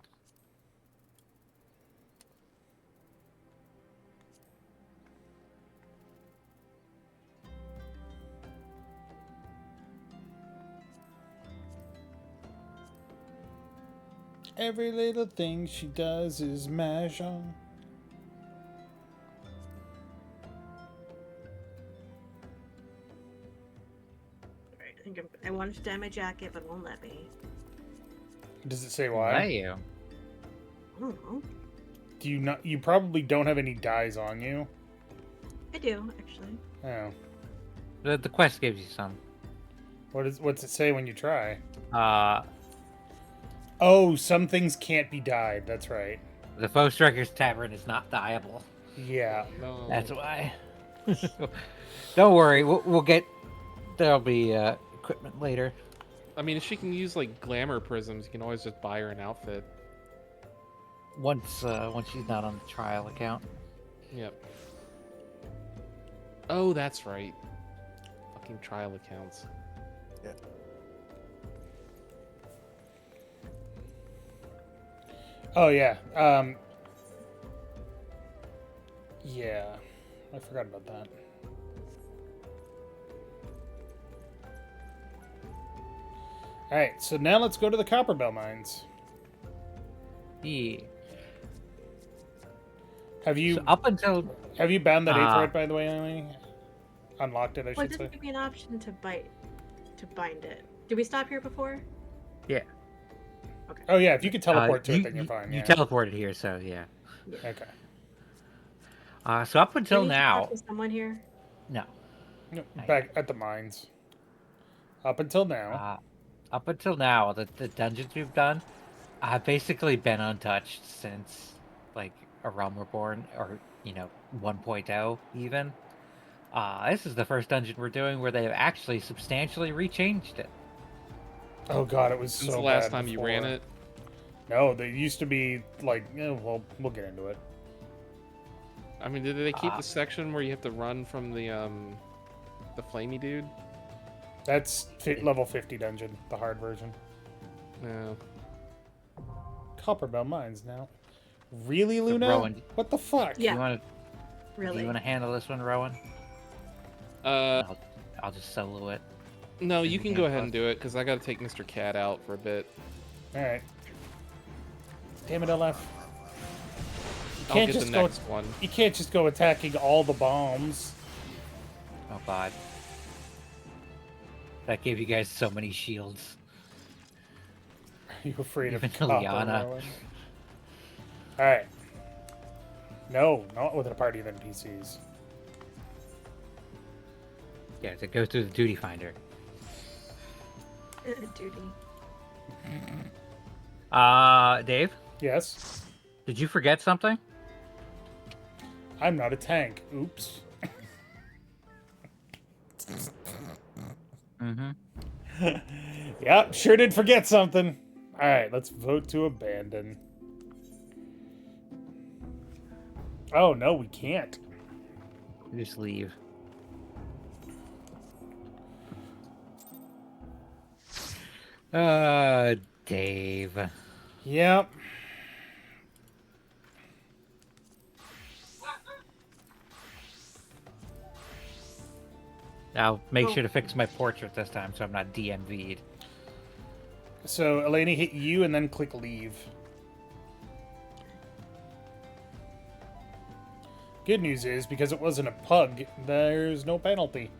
Every little thing she does is mash on. Alright, I think I wanted to dye my jacket, but it won't let me. Does it say Why why? you? I don't know. Do you not? You probably don't have any dyes on you. I do, actually. Oh, The quest gives you some. what's it say when you try? Uh, Oh, some things can't be dyed. That's right. the Faux Strikers Tavern is not dyeable. Yeah. No. That's why. Don't worry, we'll get. There'll be equipment later. I mean, if she can use like glamour prisms, you can always just buy her an outfit. Once she's not on the trial account. Yep. Oh, that's right. Fucking trial accounts. Oh yeah. Yeah. I forgot about that. All right. So now let's go to the Copperbell mines. Yeah. Have you So up until bound that uh, aetheryte, by the way, Emily? Unlocked it, I Well, it should say. doesn't give me an option to bind it. Did we stop here before? yeah, Okay. Oh yeah, if you could teleport to you, it, then you're fine. you Yeah. teleported here, so yeah. Yeah. Okay. So up Do until we need to talk now, to someone here? no, No, not back yet. at the mines. Up until now. Uh, Up until now, the dungeons we've done have basically been untouched since like a Realm Reborn or 1.0 even. This is the first dungeon we're doing where they've actually substantially rechanged it. Oh god, it was Since so the last bad time you ran before. it. No, they used to be like, well, we'll get into it. I mean, did they keep Ah. the section where you have to run from the flamey dude? That's level 50 dungeon, the hard version. No. Copperbell mines now. Really, Luna? Rowan, What the fuck? Yeah. you want Really? to handle this one, Rowan? I'll just solo it. No, you Send can me go a ahead and plus. do it because I got to take Mr. Cat out for a bit. Alright. Damn it, LF. I'll Can't get just the go. next one. You can't just go attacking all the bombs. Oh god, that gave you guys so many shields. Are you afraid Even of Copper, Liliana. Rowan? Alright. No, not with a party of NPCs. Yeah, to go through the duty finder. Duty. Dave, Yes. did you forget something? I'm not a tank. Oops. Mm-hmm. Yep, sure did forget something. Alright, let's vote to abandon. Oh, no, we can't. Just leave. Dave. Yep. I'll make Oh. sure to fix my portrait this time so I'm not DMV'd. So, Eleni, hit you and then click leave. Good news is, because it wasn't a pug, there's no penalty.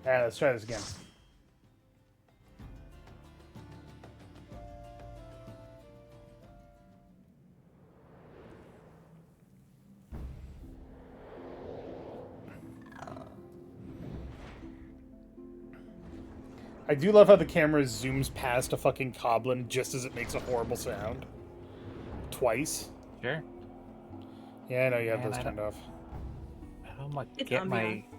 Alright, let's try this again. I do love how the camera zooms past a fucking goblin just as it makes a horrible sound. Twice. Sure. Yeah, I know you have Man, those I turned off. I don't like It's get on my me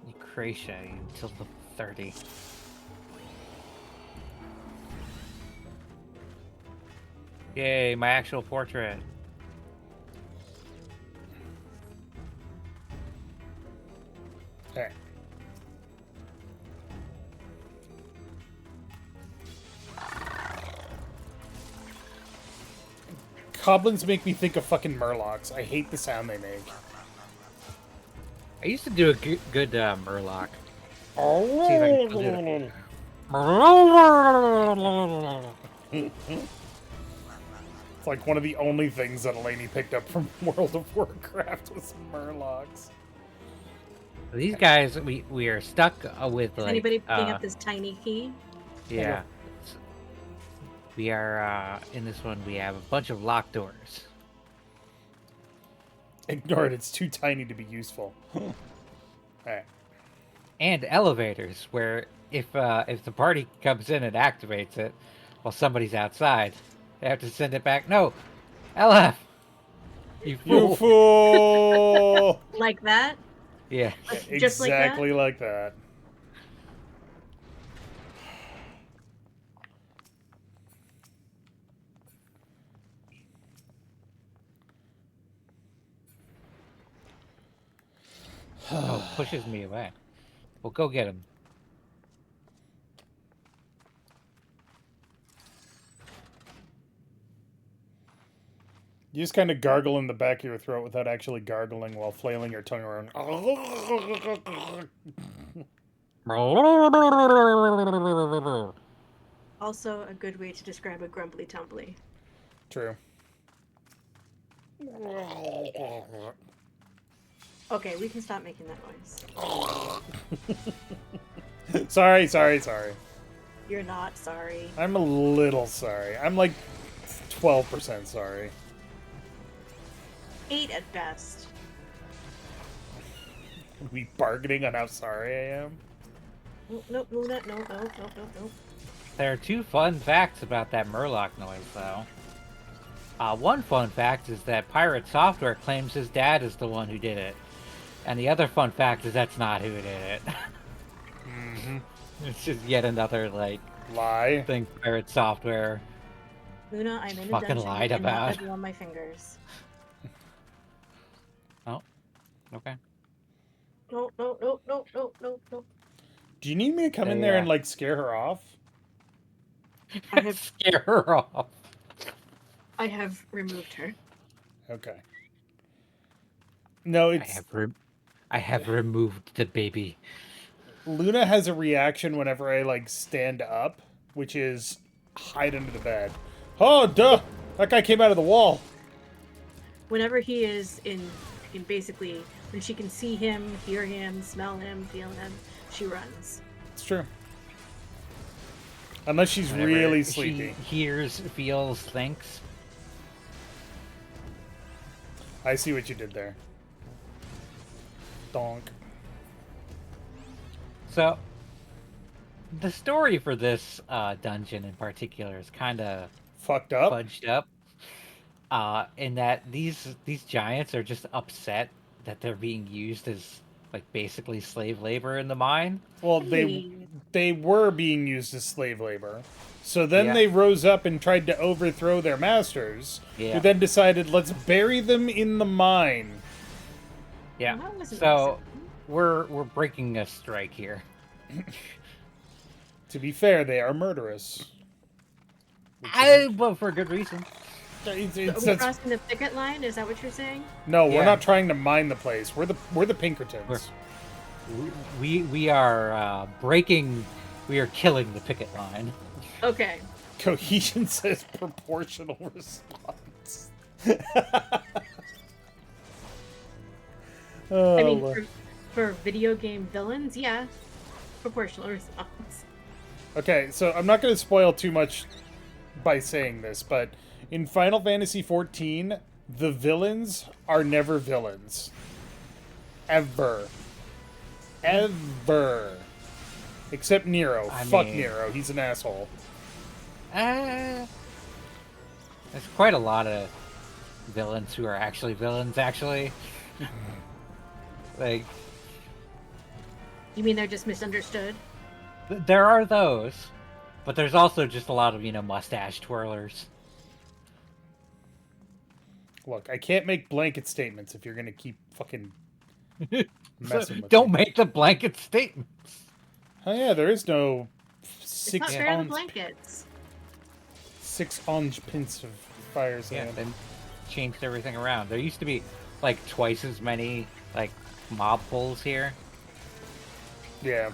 Eucratia until the 30. Yay, my actual portrait. Okay. Goblins make me think of fucking murlocs. I hate the sound they make. I used to do a good Murloc. Oh. See if I can do it. It's like one of the only things that Eleni picked up from World of Warcraft was murlocs. These guys, we are stuck with Is like. anybody picking up this tiny key? Yeah. We are in this one. We have a bunch of locked doors. Ignore it. It's too tiny to be useful. Alright. And elevators, where if the party comes in and activates it while somebody's outside, they have to send it back. No, LF, you fool! You fool! Like that? Yeah, Just like that? Exactly like that. oh, pushes me away. Well, go get him. You just kind of gargle in the back of your throat without actually gargling while flailing your tongue around. Also, a good way to describe a grumbly tumbly. True. Okay, we can stop making that noise. Sorry. You're not sorry. I'm a little sorry. I'm like 12% sorry. 8 at best. Are we bargaining on how sorry I am? Nope, Luna, no. There are 2 fun facts about that Murloc noise, though. One fun fact is that Pirate Software claims his dad is the one who did it. And the other fun fact is that's not who did it. Mm-hmm. It's just yet another, like, Lie. thing Pirate Software. Luna, I'm in a Fucking dungeon lied and about. not on my fingers. Oh, okay. No. Do you need me to come in there and like scare her off? I have Scare her off. I have removed her. Okay. No, it's I have removed the baby. Luna has a reaction whenever I like stand up, which is hide under the bed. Oh, duh! That guy came out of the wall. Whenever he is in basically when she can see him, hear him, smell him, feel him, she runs. It's true. Unless she's Whenever really sleepy. She hears, feels, thinks. I see what you did there. Donk. So, the story for this dungeon in particular is kind of Fucked up. fudged up. In that these giants are just upset that they're being used as like basically slave labor in the mine. Well, Hey. they were being used as slave labor. So then Yeah. they rose up and tried to overthrow their masters, Yeah. who then decided, let's bury them in the mine. Yeah. That wasn't So awesome. we're breaking a strike here. To be fair, they are murderous. But for good reason. We're crossing the picket line. Is that what you're saying? No, we're Yeah. not trying to mine the place. We're the Pinkertons. We are breaking. We are killing the picket line. Okay. Cohesion says proportional response. Oh, I mean, Lord. for video game villains, yeah, proportional response. Okay, so I'm not going to spoil too much by saying this, but in Final Fantasy XIV, the villains are never villains. Ever. Ever. Except Nero. I Fuck mean- Nero. He's an asshole. There's quite a lot of villains who are actually villains. Actually, like You mean they're just misunderstood? there are those, but there's also just a lot of mustache twirlers. Look, I can't make blanket statements if you're going to keep fucking messing with Don't me. make the blanket statements. Oh yeah, there is no It's not 6 fair to the ounce, blankets. 6 ounce pints of fire Yeah, sand. they changed everything around. There used to be like twice as many like mob pulls here. Yeah.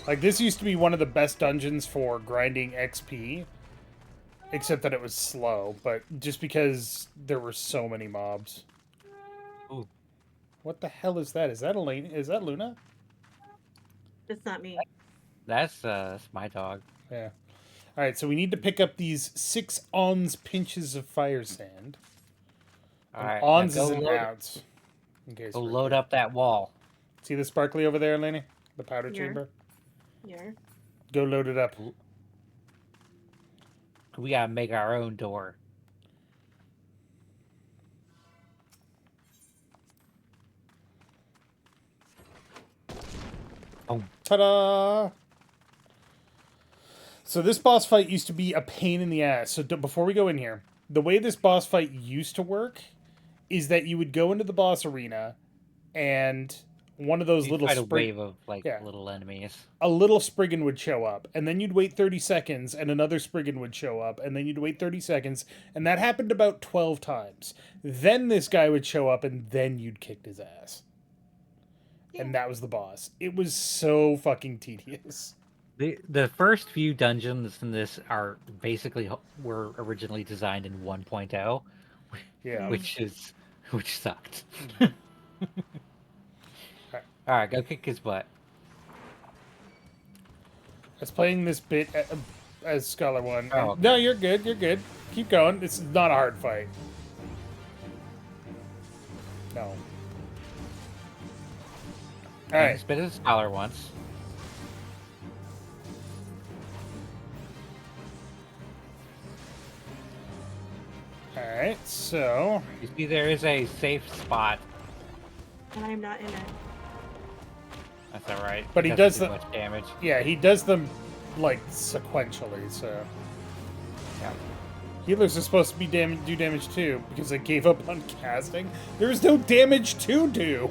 Like, this used to be one of the best dungeons for grinding XP. Except that it was slow, but just because there were so many mobs. Ooh. What the hell is that? Is that Elaine? Is that Luna? That's not me. That's my dog. Yeah. Alright, so we need to pick up these 6 ons pinches of fire sand. All right, Ons now is go an load, ounce. In case go we're- load up that wall. See the sparkly over there, Eleni? The powder Yeah. chamber? Yeah. Go load it up. We gotta make our own door. Oh, Ta-da! So this boss fight used to be a pain in the ass. So before we go in here, the way this boss fight used to work is that you would go into the boss arena and one of those You little fight a wave of like yeah. little enemies. a little Spriggan would show up, and then you'd wait 30 seconds, and another Spriggan would show up, and then you'd wait 30 seconds, and that happened about 12 times. Then this guy would show up, and then you'd kicked his ass. Yeah. And that was the boss. It was so fucking tedious. The first few dungeons in this are basically were originally designed in 1.0, Yeah. which sucked. Alright. All right, go kick his butt. I was playing this bit as Scholar 1. And, Oh, okay. No, you're good, you're good. Keep going. This is not a hard fight. No. Alright. Spit his scholar once. Alright, so... You see, there is a safe spot. And I'm not in it. That's all right. But he It does doesn't the- do much damage. Yeah, he does them, like, sequentially, so... Yeah. Healers are supposed to be do damage too, because I gave up on casting. There's no damage to do!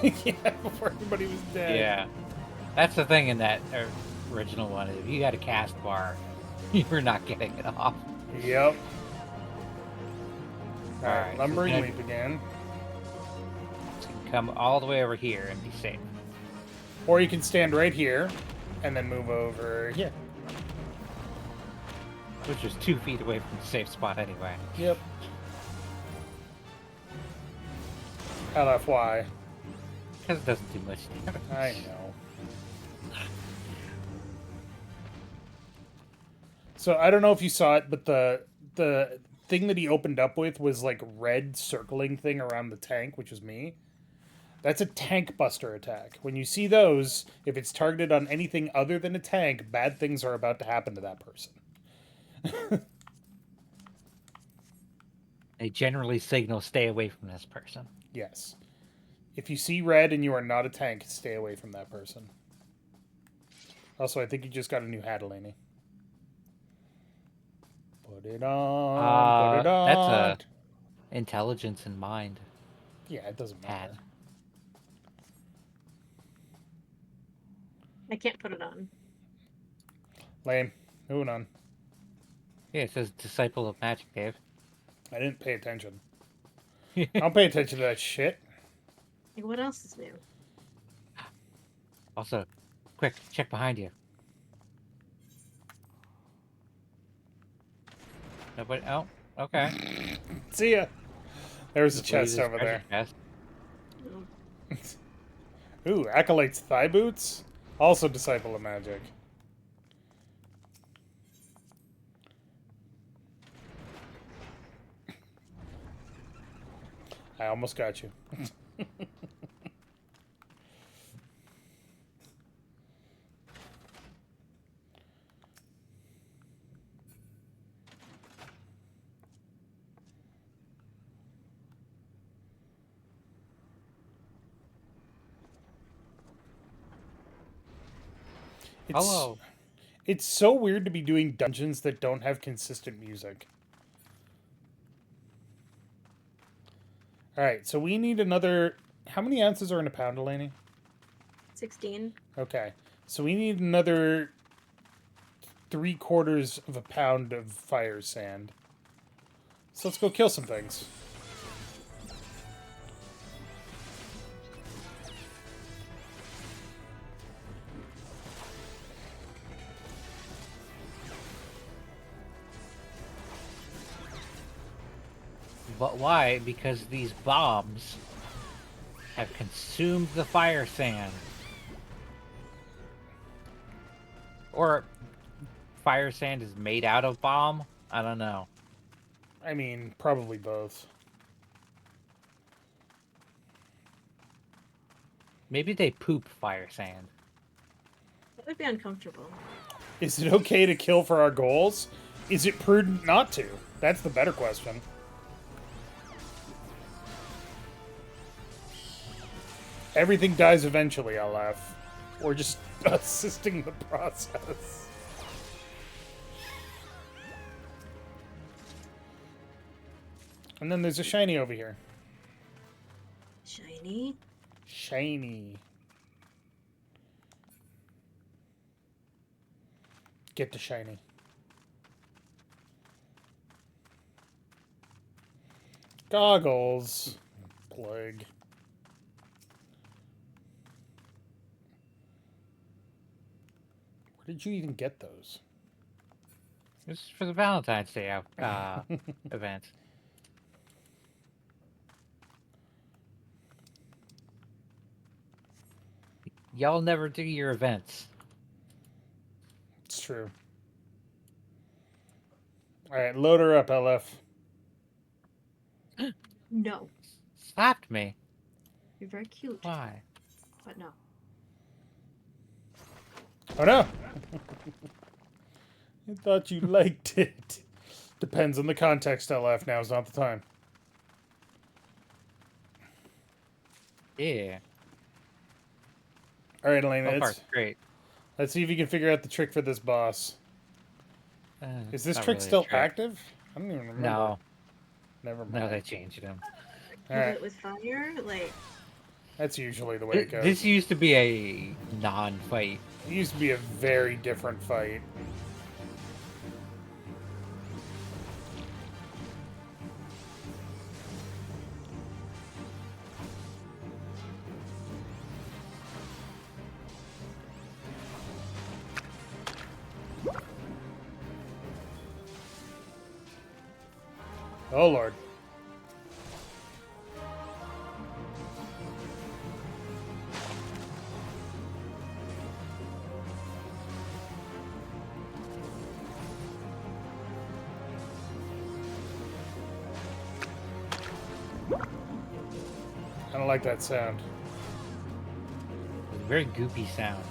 Yeah, before everybody was dead. Yeah, that's the thing in that original one. If you had a cast bar, you were not getting it off. Yep. All Alright, right, lumbering so leap again. you can come all the way over here and be safe. Or you can stand right here, and then move over here. Which is 2 feet away from the safe spot anyway. Yep. LFY. Because it doesn't do much damage. I know. So I don't know if you saw it, but the thing that he opened up with was like red circling thing around the tank, which is me. That's a tank buster attack. When you see those, if it's targeted on anything other than a tank, bad things are about to happen to that person. They generally signal stay away from this person. Yes. If you see red and you are not a tank, stay away from that person. Also, I think you just got a new hat, Eleni. Put it on. Put it on. That's a intelligence in mind Yeah, it doesn't hat. matter. I can't put it on. Lame. Moving on. Yeah, it says disciple of magic, Dave. I didn't pay attention. I don't pay attention to that shit. Like, what else is new? Also, quick, check behind you. Nobody. Oh, okay. See ya. There's a Believe chest this over treasure there. chest. Ooh, Acolyte's thigh boots. Also disciple of magic. I almost got you. Hello. It's so weird to be doing dungeons that don't have consistent music. Alright, so we need another... How many ounces are in a pound, Eleni? 16. Okay. So we need another 3/4 of a pound of fire sand. So let's go kill some things. But why? Because these bombs have consumed the fire sand. Or fire sand is made out of bomb? I don't know. I mean, probably both. Maybe they poop fire sand. That would be uncomfortable. Is it okay to kill for our goals? Is it prudent not to? That's the better question. Everything dies eventually, LF. Or just assisting the process. And then there's a shiny over here. Shiny. Shiny. Shiny. Get the shiny. Goggles. Plague. Where did you even get those? This is for the Valentine's Day event. Y'all never do your events. It's true. Alright, load her up, LF. No. Slapped me. You're very cute, Why? but no. Oh no! I thought you liked it. Depends on the context, LF. Now's not the time. Yeah. Alright, Elena, So far, it's great. let's see if you can figure out the trick for this boss. Is this not trick really a still trick. active? I don't even remember. No. Never mind. No, they changed them. Kill Alright, it with fire? Like, that's usually the way it goes. This used to be a non-fight. It used to be a very different fight. Oh lord. I don't like that sound. It's a very goopy sound.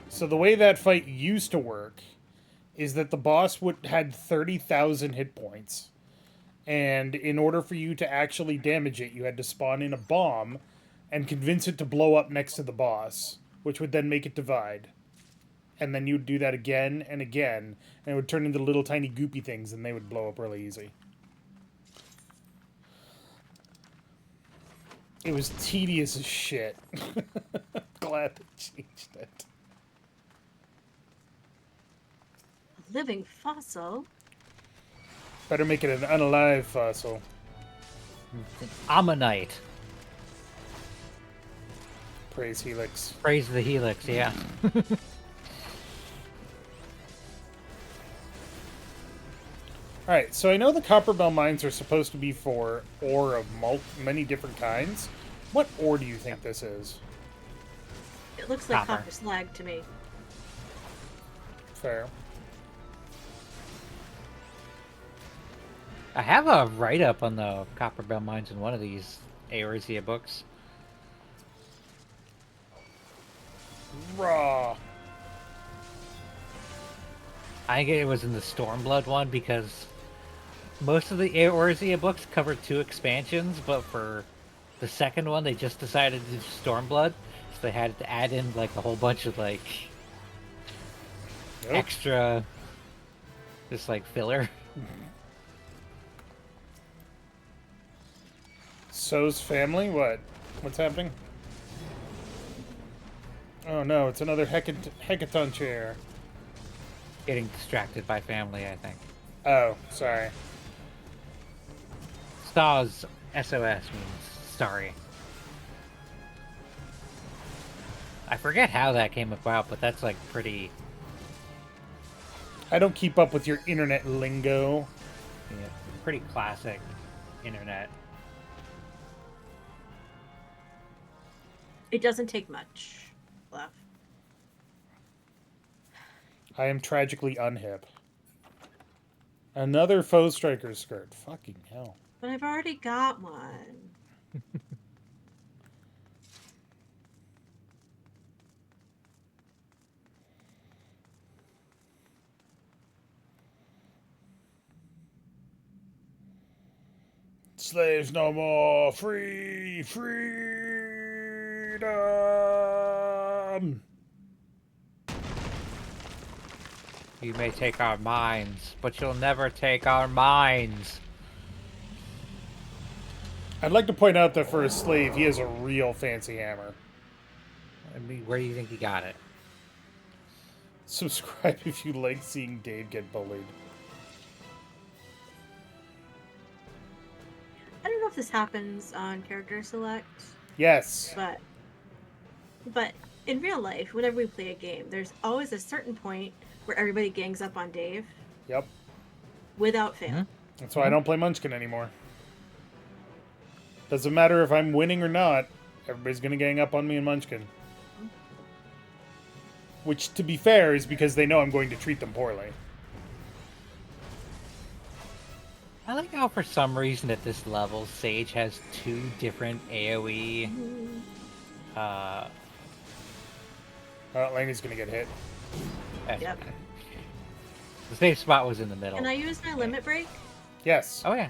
So the way that fight used to work is that the boss had 30,000 hit points. And in order for you to actually damage it, you had to spawn in a bomb and convince it to blow up next to the boss, which would then make it divide. And then you'd do that again and again, and it would turn into little tiny goopy things, and they would blow up really easy. It was tedious as shit. Glad they changed it. a living fossil? Better make it an unalive fossil. It's an ammonite. Praise Helix. Praise the helix, yeah. Alright, so I know the copper bell mines are supposed to be for ore of many different kinds. What ore do you think this is? It looks like Copper. copper slag to me. Fair. I have a write-up on the copper bell mines in one of these Eorzea books. Raw. I think it was in the Stormblood one because most of the Eorzea books covered 2 expansions, but for the second one they just decided to do Stormblood, so they had to add in like a whole bunch of like Nope. extra, just like filler. So's family? What? What's happening? Oh no, it's another hecaton chair. Getting distracted by family, I think. Oh, sorry. SOS, SOS means sorry. I forget how that came about, but that's like pretty, I don't keep up with your internet lingo. yeah, pretty classic internet. It doesn't take much left. I am tragically unhip. Another faux striker skirt. Fucking hell. But I've already got one. Slaves no more. Free. Freedom. You may take our minds, but you'll never take our minds. I'd like to point out that for a slave, he has a real fancy hammer. I mean, where do you think he got it? Subscribe if you like seeing Dave get bullied. I don't know if this happens on character select, Yes. but in real life, whenever we play a game, there's always a certain point where everybody gangs up on Dave Yep. without fail. Mhm. That's why I don't play Munchkin anymore. Doesn't matter if I'm winning or not. Everybody's gonna gang up on me in Munchkin. Which, to be fair, is because they know I'm going to treat them poorly. I like how for some reason at this level, Sage has 2 different AoE. Oh, Lainey's gonna get hit. Yep. The safe spot was in the middle. Can I use my limit break? Yes. Oh yeah.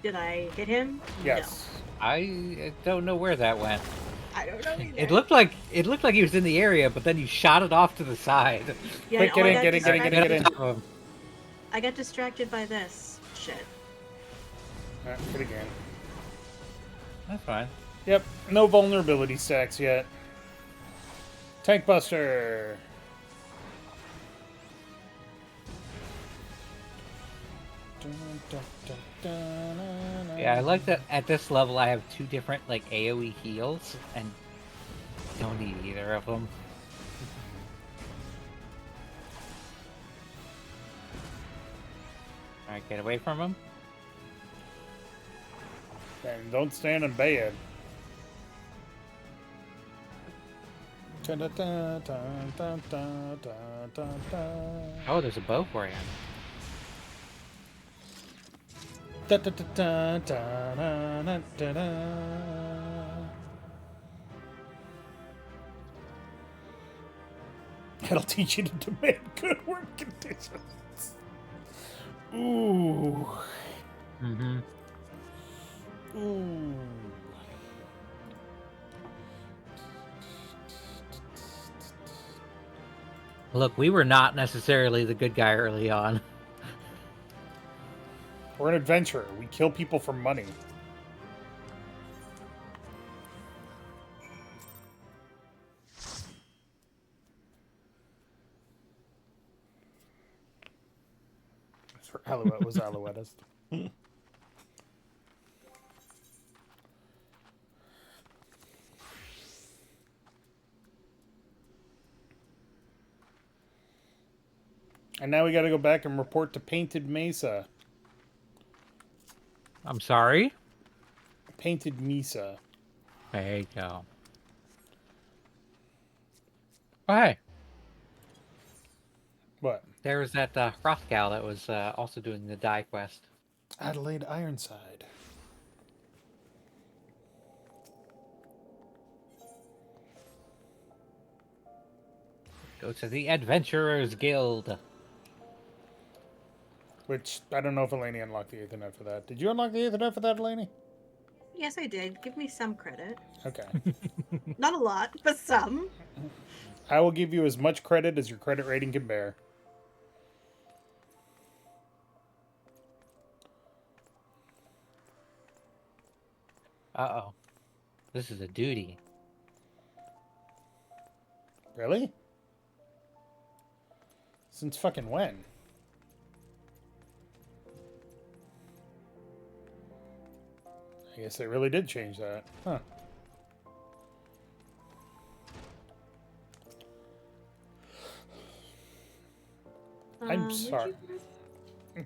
Did I hit him? Yes. I don't know where that went. No. I don't know either. It looked like he was in the area, but then you shot it off to the side. Yeah, Quick, no, get in. I got distracted by this shit. Hit again. That's fine. Yep. No vulnerability stacks yet. Tank Buster. Yeah, I like that at this level I have 2 different like AoE heals and don't need either of them. Alright, get away from him. And don't stand in bed. Oh, there's a bow for you. It'll teach you to demand good work conditions. Ooh. Mm-hmm. Ooh. Look, we were not necessarily the good guy early on. We're an adventurer. We kill people for money. Alouette was Alouettist. And now we gotta go back and report to Painted Mesa. I'm sorry? Painted Mesa. There you go. Oh, hey. What? There was that Hrothgal that was also doing the die quest. Adelaide Ironside. Go to the Adventurers Guild. Which, I don't know if Eleni unlocked the Ethernet for that. Did you unlock the Ethernet for that, Eleni? Yes, I did. Give me some credit. Okay. Not a lot, but some. I will give you as much credit as your credit rating can bear. Uh-oh. This is a duty. Really? Since fucking when? I guess they really did change that. Huh. I'm sorry.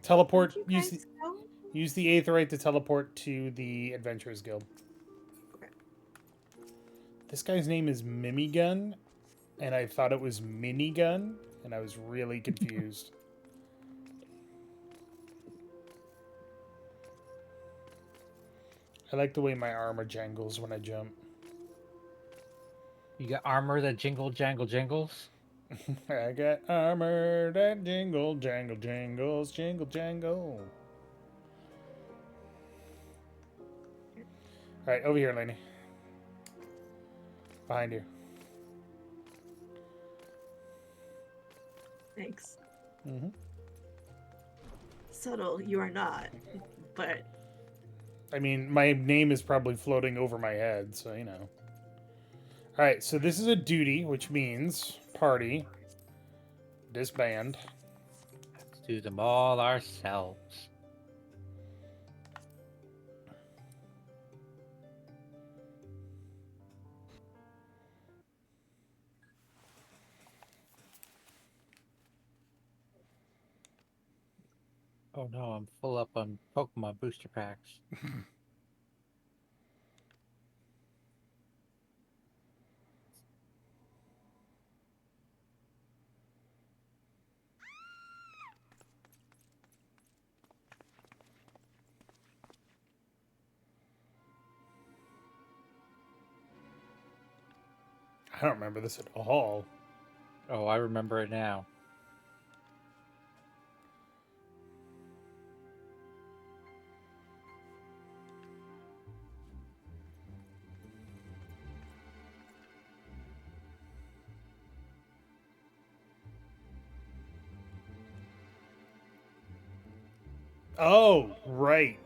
Teleport. Use the Aetherite to teleport to the Adventurers Guild. Okay. This guy's name is Mimigun, and I thought it was Minigun, and I was really confused. I like the way my armor jangles when I jump. You got armor that jingle jangle jingles? I got armor that jingle, jangle, jangles, jingle, jangle. All right, over here, Lainey. Behind you. Thanks. Mm-hmm. Subtle, you are not. But I mean, my name is probably floating over my head, so you know. All right, so this is a duty, which means party, disband. Let's do them all ourselves. Oh no, I'm full up on Pokemon booster packs. I don't remember this at all. Oh, I remember it now. Oh, right.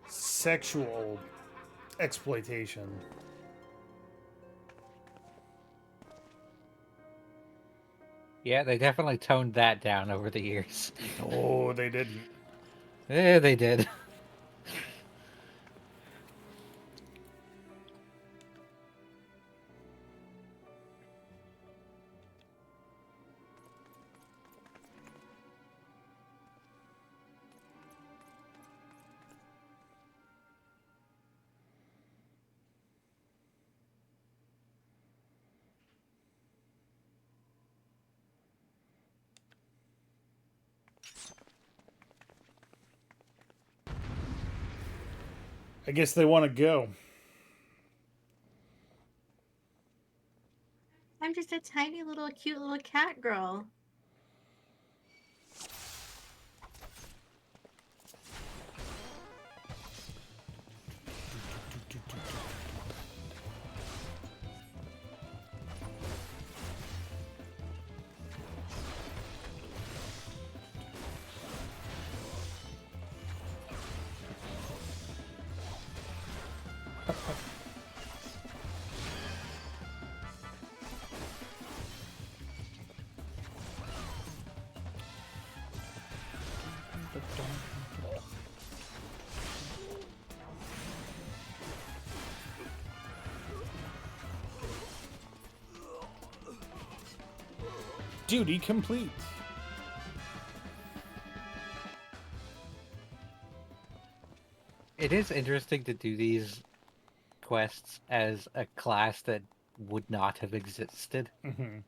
Sexual exploitation. Yeah, they definitely toned that down over the years. Oh, they didn't. Yeah, they did. I guess they want to go. I'm just a tiny little cute little cat girl. Duty complete. It is interesting to do these quests as a class that would not have existed. Mm-hmm.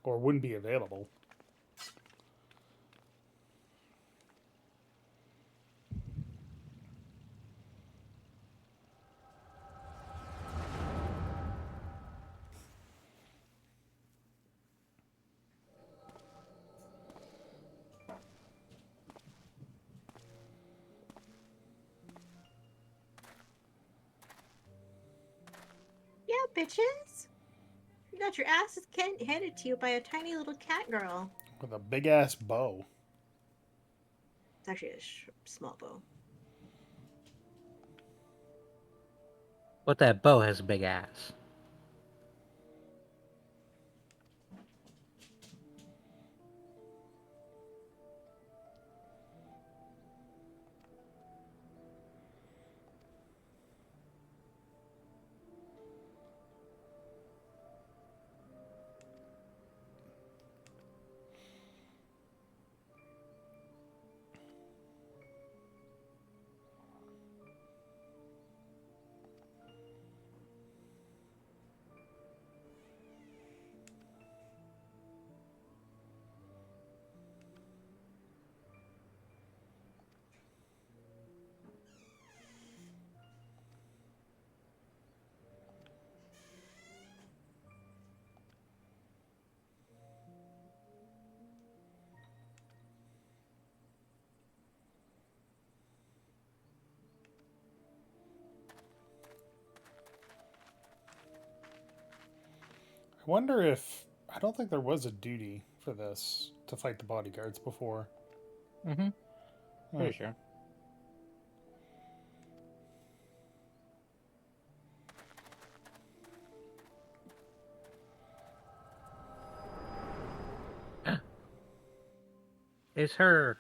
Or wouldn't be available. Yeah, bitches. You got your asses handed to you by a tiny little cat girl. With a big ass bow. It's actually a small bow. But that bow has a big ass. I wonder if I don't think there was a duty for this to fight the bodyguards before. Mm-hmm. Hmm. Pretty sure. It's her.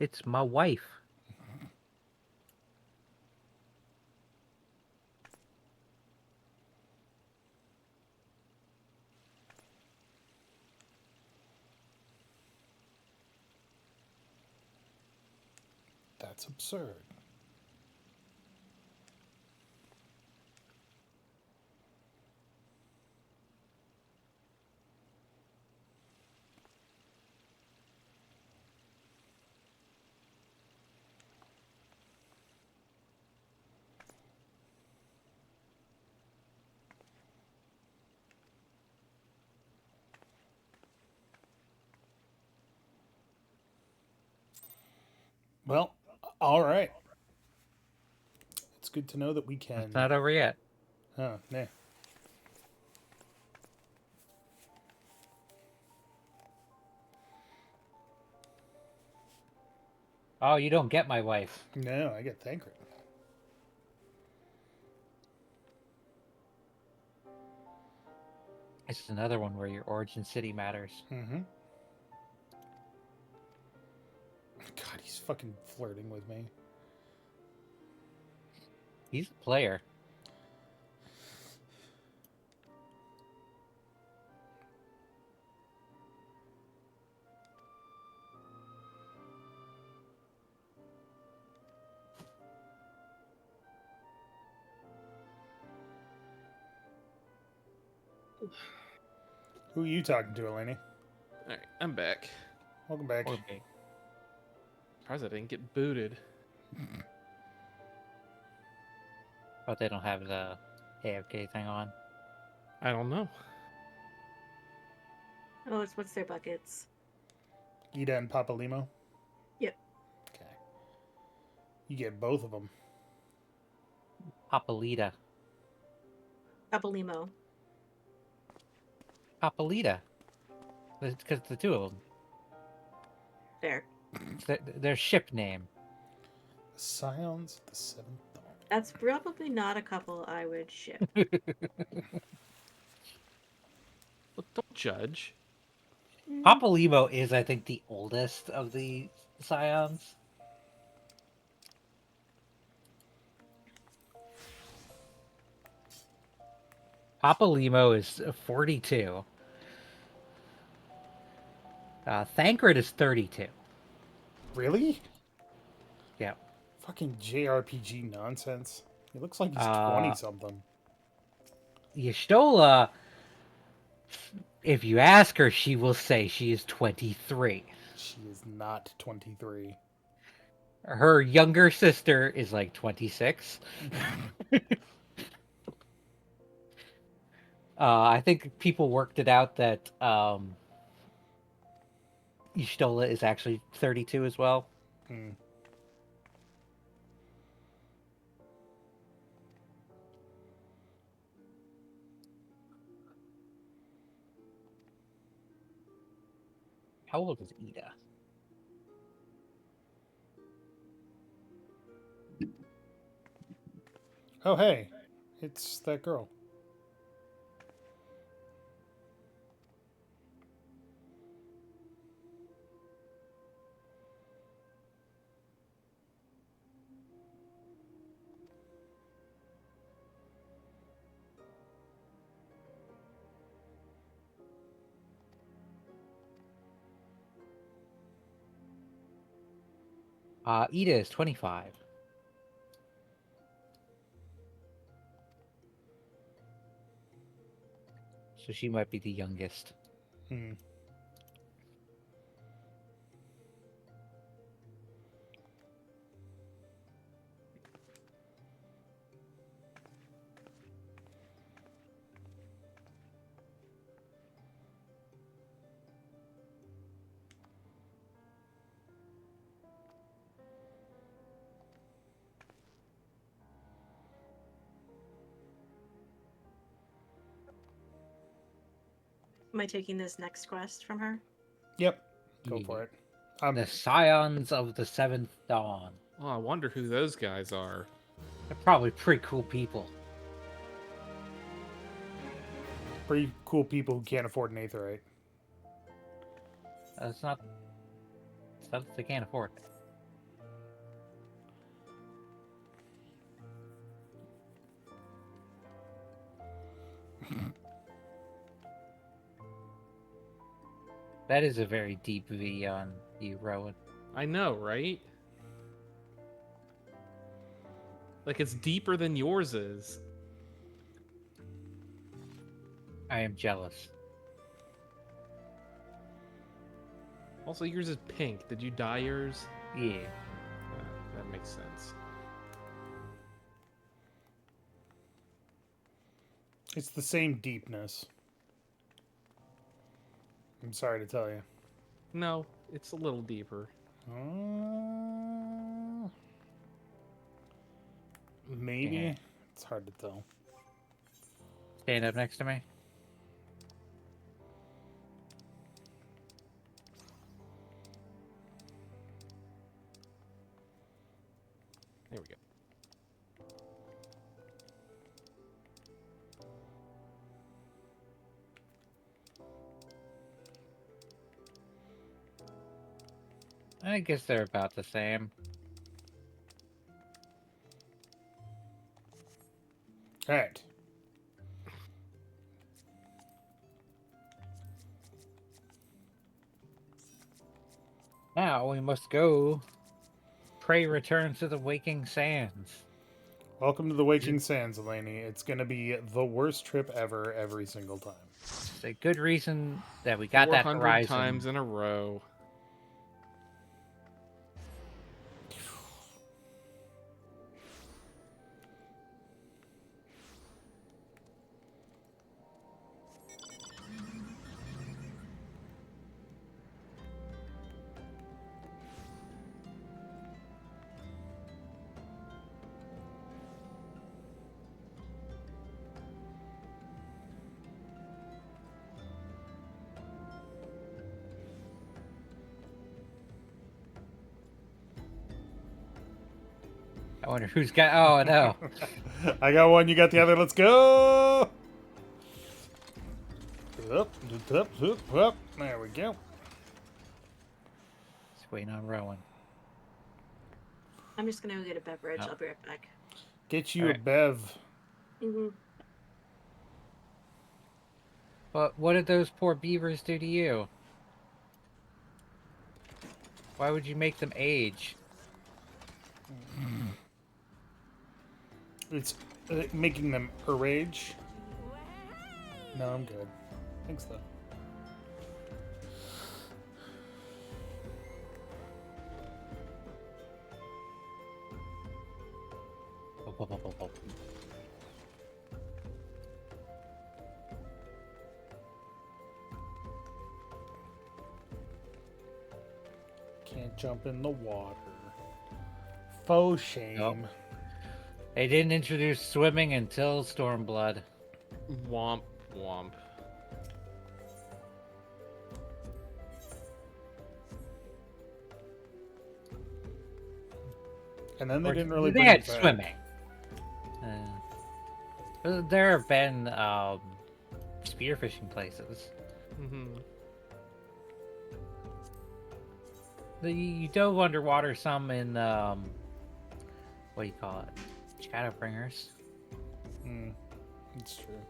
It's my wife. That's absurd. Well, all right. It's good to know that we can. It's not over yet. Huh, nah. Oh, you don't get my wife. No, I get Thancred. This is another one where your origin city matters. Mm-hmm. God, he's fucking flirting with me. He's a player. Who are you talking to, Eleni? All right, I'm back. Welcome back. Or big. Surprised I didn't get booted. But they don't have the AFK thing on. I don't know. Oh, it's what's their buckets? Edda and Papa Limo? Yep. Okay. You get both of them. Papalita. Apalimo. Papalita. Because the two of them. Fair. It's their ship name. The Scions of the Seventh Dawn. That's probably not a couple I would ship. Look, don't judge. Papalimo is, I think, the oldest of the Scions. Papalimo is 42. Thancred is 32. Really? Yeah. Fucking JRPG nonsense. He looks like he's 20 something. Y'shtola, if you ask her, she will say she is 23. She is not 23. Her younger sister is like 26. I think people worked it out that Y'shtola is actually 32 as well. Hmm. How old is Edda? Oh, hey. It's that girl. Edda is 25. So she might be the youngest. Hmm. Am I taking this next quest from her? Yep. Go for it. The Scions of the Seventh Dawn. Oh, I wonder who those guys are. They're probably pretty cool people. Pretty cool people who can't afford an Aetherite. It's not stuff they can't afford. That is a very deep V on you, Rowan. I know, right? Like, it's deeper than yours is. I am jealous. Also, yours is pink. Did you dye yours? Yeah. That makes sense. It's the same deepness. I'm sorry to tell you. No, it's a little deeper. Maybe. Yeah. It's hard to tell. Stand up next to me. There we go. I guess they're about the same. All right. Now we must go. Pray return to the waking sands. Welcome to the Waking Sands, Eleni. It's going to be the worst trip ever every single time. It's a good reason that we got that 400 horizon. times in a row. I wonder who's got. Oh no! I got one, you got the other. Let's go! Up, up, up, up. There we go. Just waiting on Rowan. I'm just gonna go get a beverage. Oh. I'll be right back. Get you All a right. bev. But what did those poor beavers do to you? Why would you make them age? It's making them rage. No, I'm good. Thanks, though. Can't jump in the water. Faux shame. Nope. They didn't introduce swimming until Stormblood. Womp womp. And then they Or didn't really they bring had it back. swimming. There have been spearfishing places. You dove underwater some in what do you call it? Shadowbringers. It's true.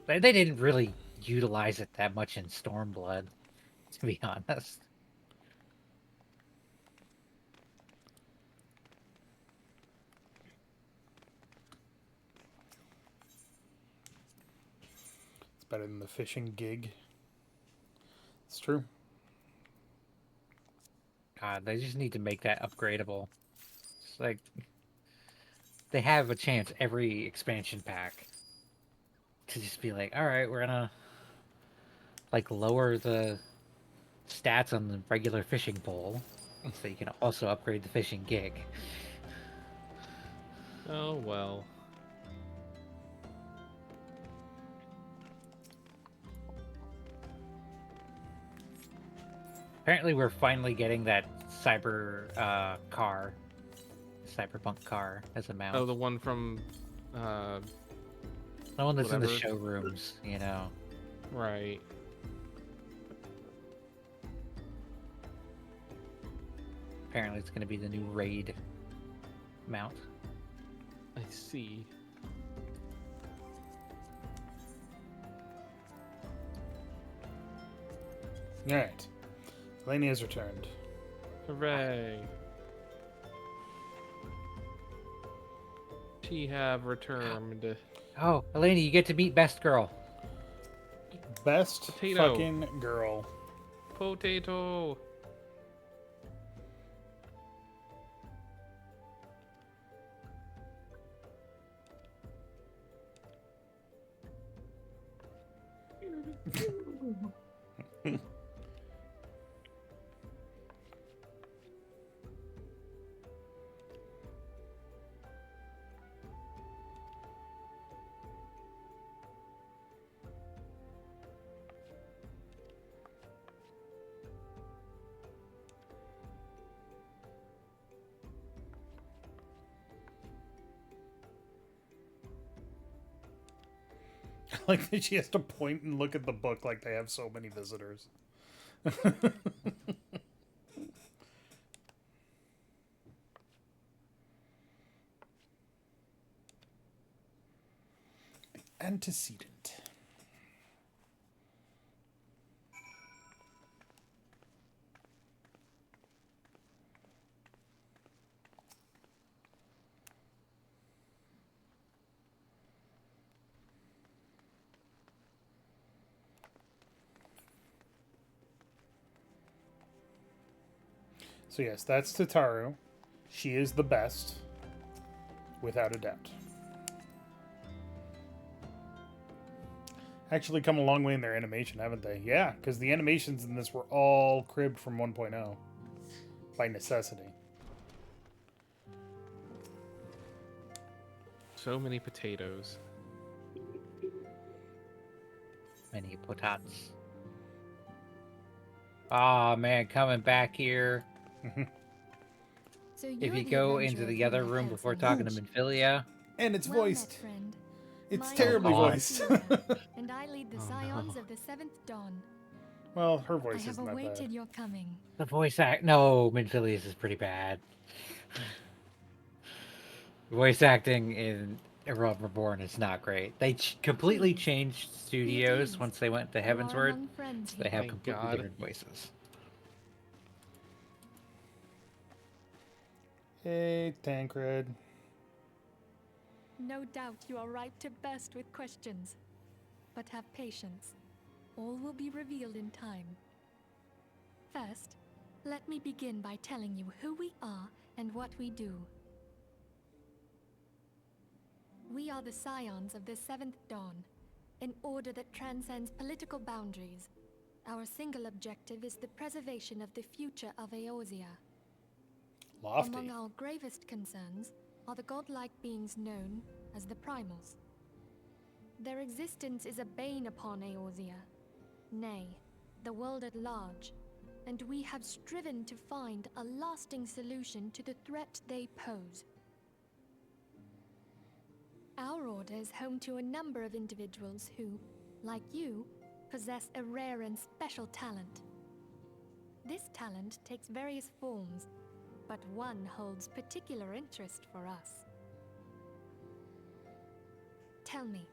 They didn't really utilize it that much in Stormblood, to be honest. It's better than the fishing gig. It's true. God, they just need to make that upgradable. It's like they have a chance every expansion pack to just be like, all right, we're gonna like lower the stats on the regular fishing pole, so you can also upgrade the fishing gig. Oh well. Apparently, we're finally getting that cyberpunk car as a mount. Oh, the one from, The one that's in the whatever. showrooms, you know. Right. Apparently, it's going to be the new raid mount. I see. All right. Laney has returned. Hooray. She have returned. Oh, Eleni, you get to meet Best Girl. Best Potato. fucking girl. Potato. Like that she has to point and look at the book like they have so many visitors. Antecedent. So yes, that's Tataru. She is the best, without a doubt. Actually come a long way in their animation, haven't they? Yeah, because the animations in this were all cribbed from 1.0 by necessity. So many potatoes. Many potats. Ah, man, coming back here. So If you're you the go adventurer into the whom other I room hailed before so talking much. to Minfilia. And it's Well met, voiced. friend. It's My terribly name is voiced. Minfilia, and I lead the Oh, Scions no. of the Seventh Dawn. Well, her I voice have isn't that awaited bad. your coming. The voice act. No, Minfilia's is pretty bad. Voice acting in Reborn is not great. They completely Please, changed be at studios ease. once they went to You are Heavensward. among friends So they here. have Thank completely God. different voices. Hey, Tancred. No doubt you are ripe to burst with questions. But have patience. All will be revealed in time. First, let me begin by telling you who we are and what we do. We are the Scions of the Seventh Dawn, an order that transcends political boundaries. Our single objective is the preservation of the future of Eorzea. Lofty. Among our gravest concerns are the godlike beings known as the Primals. Their existence is a bane upon Eorzea, nay, the world at large, and we have striven to find a lasting solution to the threat they pose. Our order is home to a number of individuals who, like you, possess a rare and special talent. This talent takes various forms, but one holds particular interest for us. Tell me,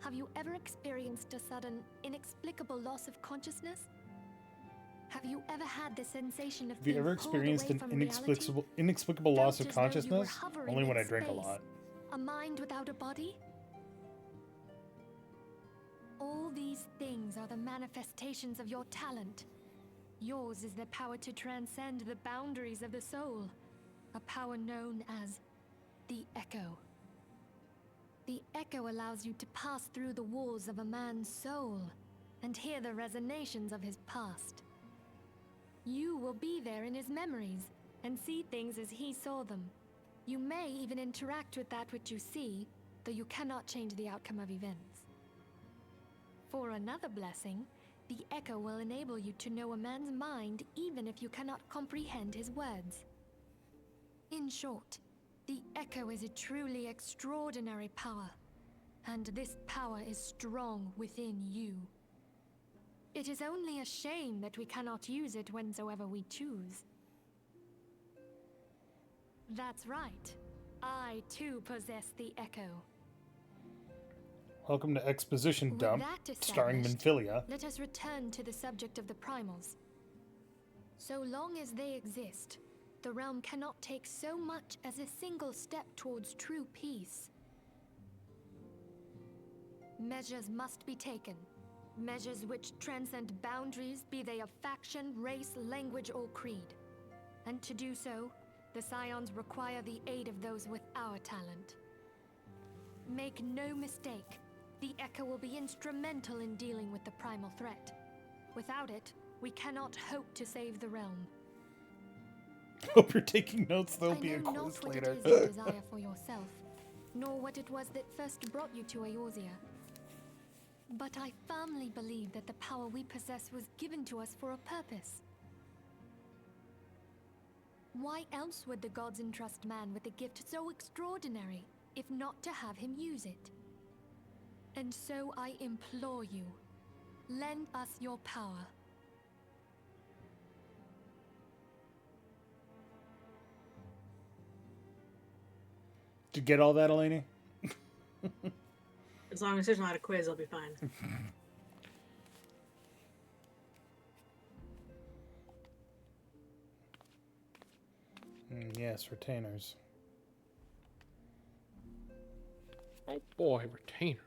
have you ever experienced a sudden, inexplicable loss of consciousness? Have you ever had the sensation of Have you being ever pulled experienced away an from reality? inexplicable loss of Felt as though you were consciousness? hovering Only when in I drink a space, lot. a mind without a body? All these things are the manifestations of your talent. Yours is the power to transcend the boundaries of the soul, a power known as the Echo. The Echo allows you to pass through the walls of a man's soul and hear the resonations of his past. You will be there in his memories and see things as he saw them. You may even interact with that which you see, though you cannot change the outcome of events. For another blessing, The echo will enable you to know a man's mind even if you cannot comprehend his words. In short, the echo is a truly extraordinary power, and this power is strong within you. It is only a shame that we cannot use it whensoever we choose. That's right. I too possess the echo. Welcome to Exposition With Dump, that starring established, Minfilia. let us return to the subject of the primals. So long as they exist, the realm cannot take so much as a single step towards true peace. Measures must be taken. Measures which transcend boundaries, be they of faction, race, language, or creed. And to do so, the Scions require the aid of those with our talent. Make no mistake, the Echo will be instrumental in dealing with the primal threat. Without it, we cannot hope to save the realm. Hope you're taking notes, there'll I be a know quiz not what later. it is you desire for yourself, nor what it was that first brought you to Eorzea. But I firmly believe that the power we possess was given to us for a purpose. Why else would the gods entrust man with a gift so extraordinary, if not to have him use it? And so I implore you, lend us your power. Did you get all that, Eleni? As long as there's not a quiz, I'll be fine. Yes, retainers. Oh boy, retainer.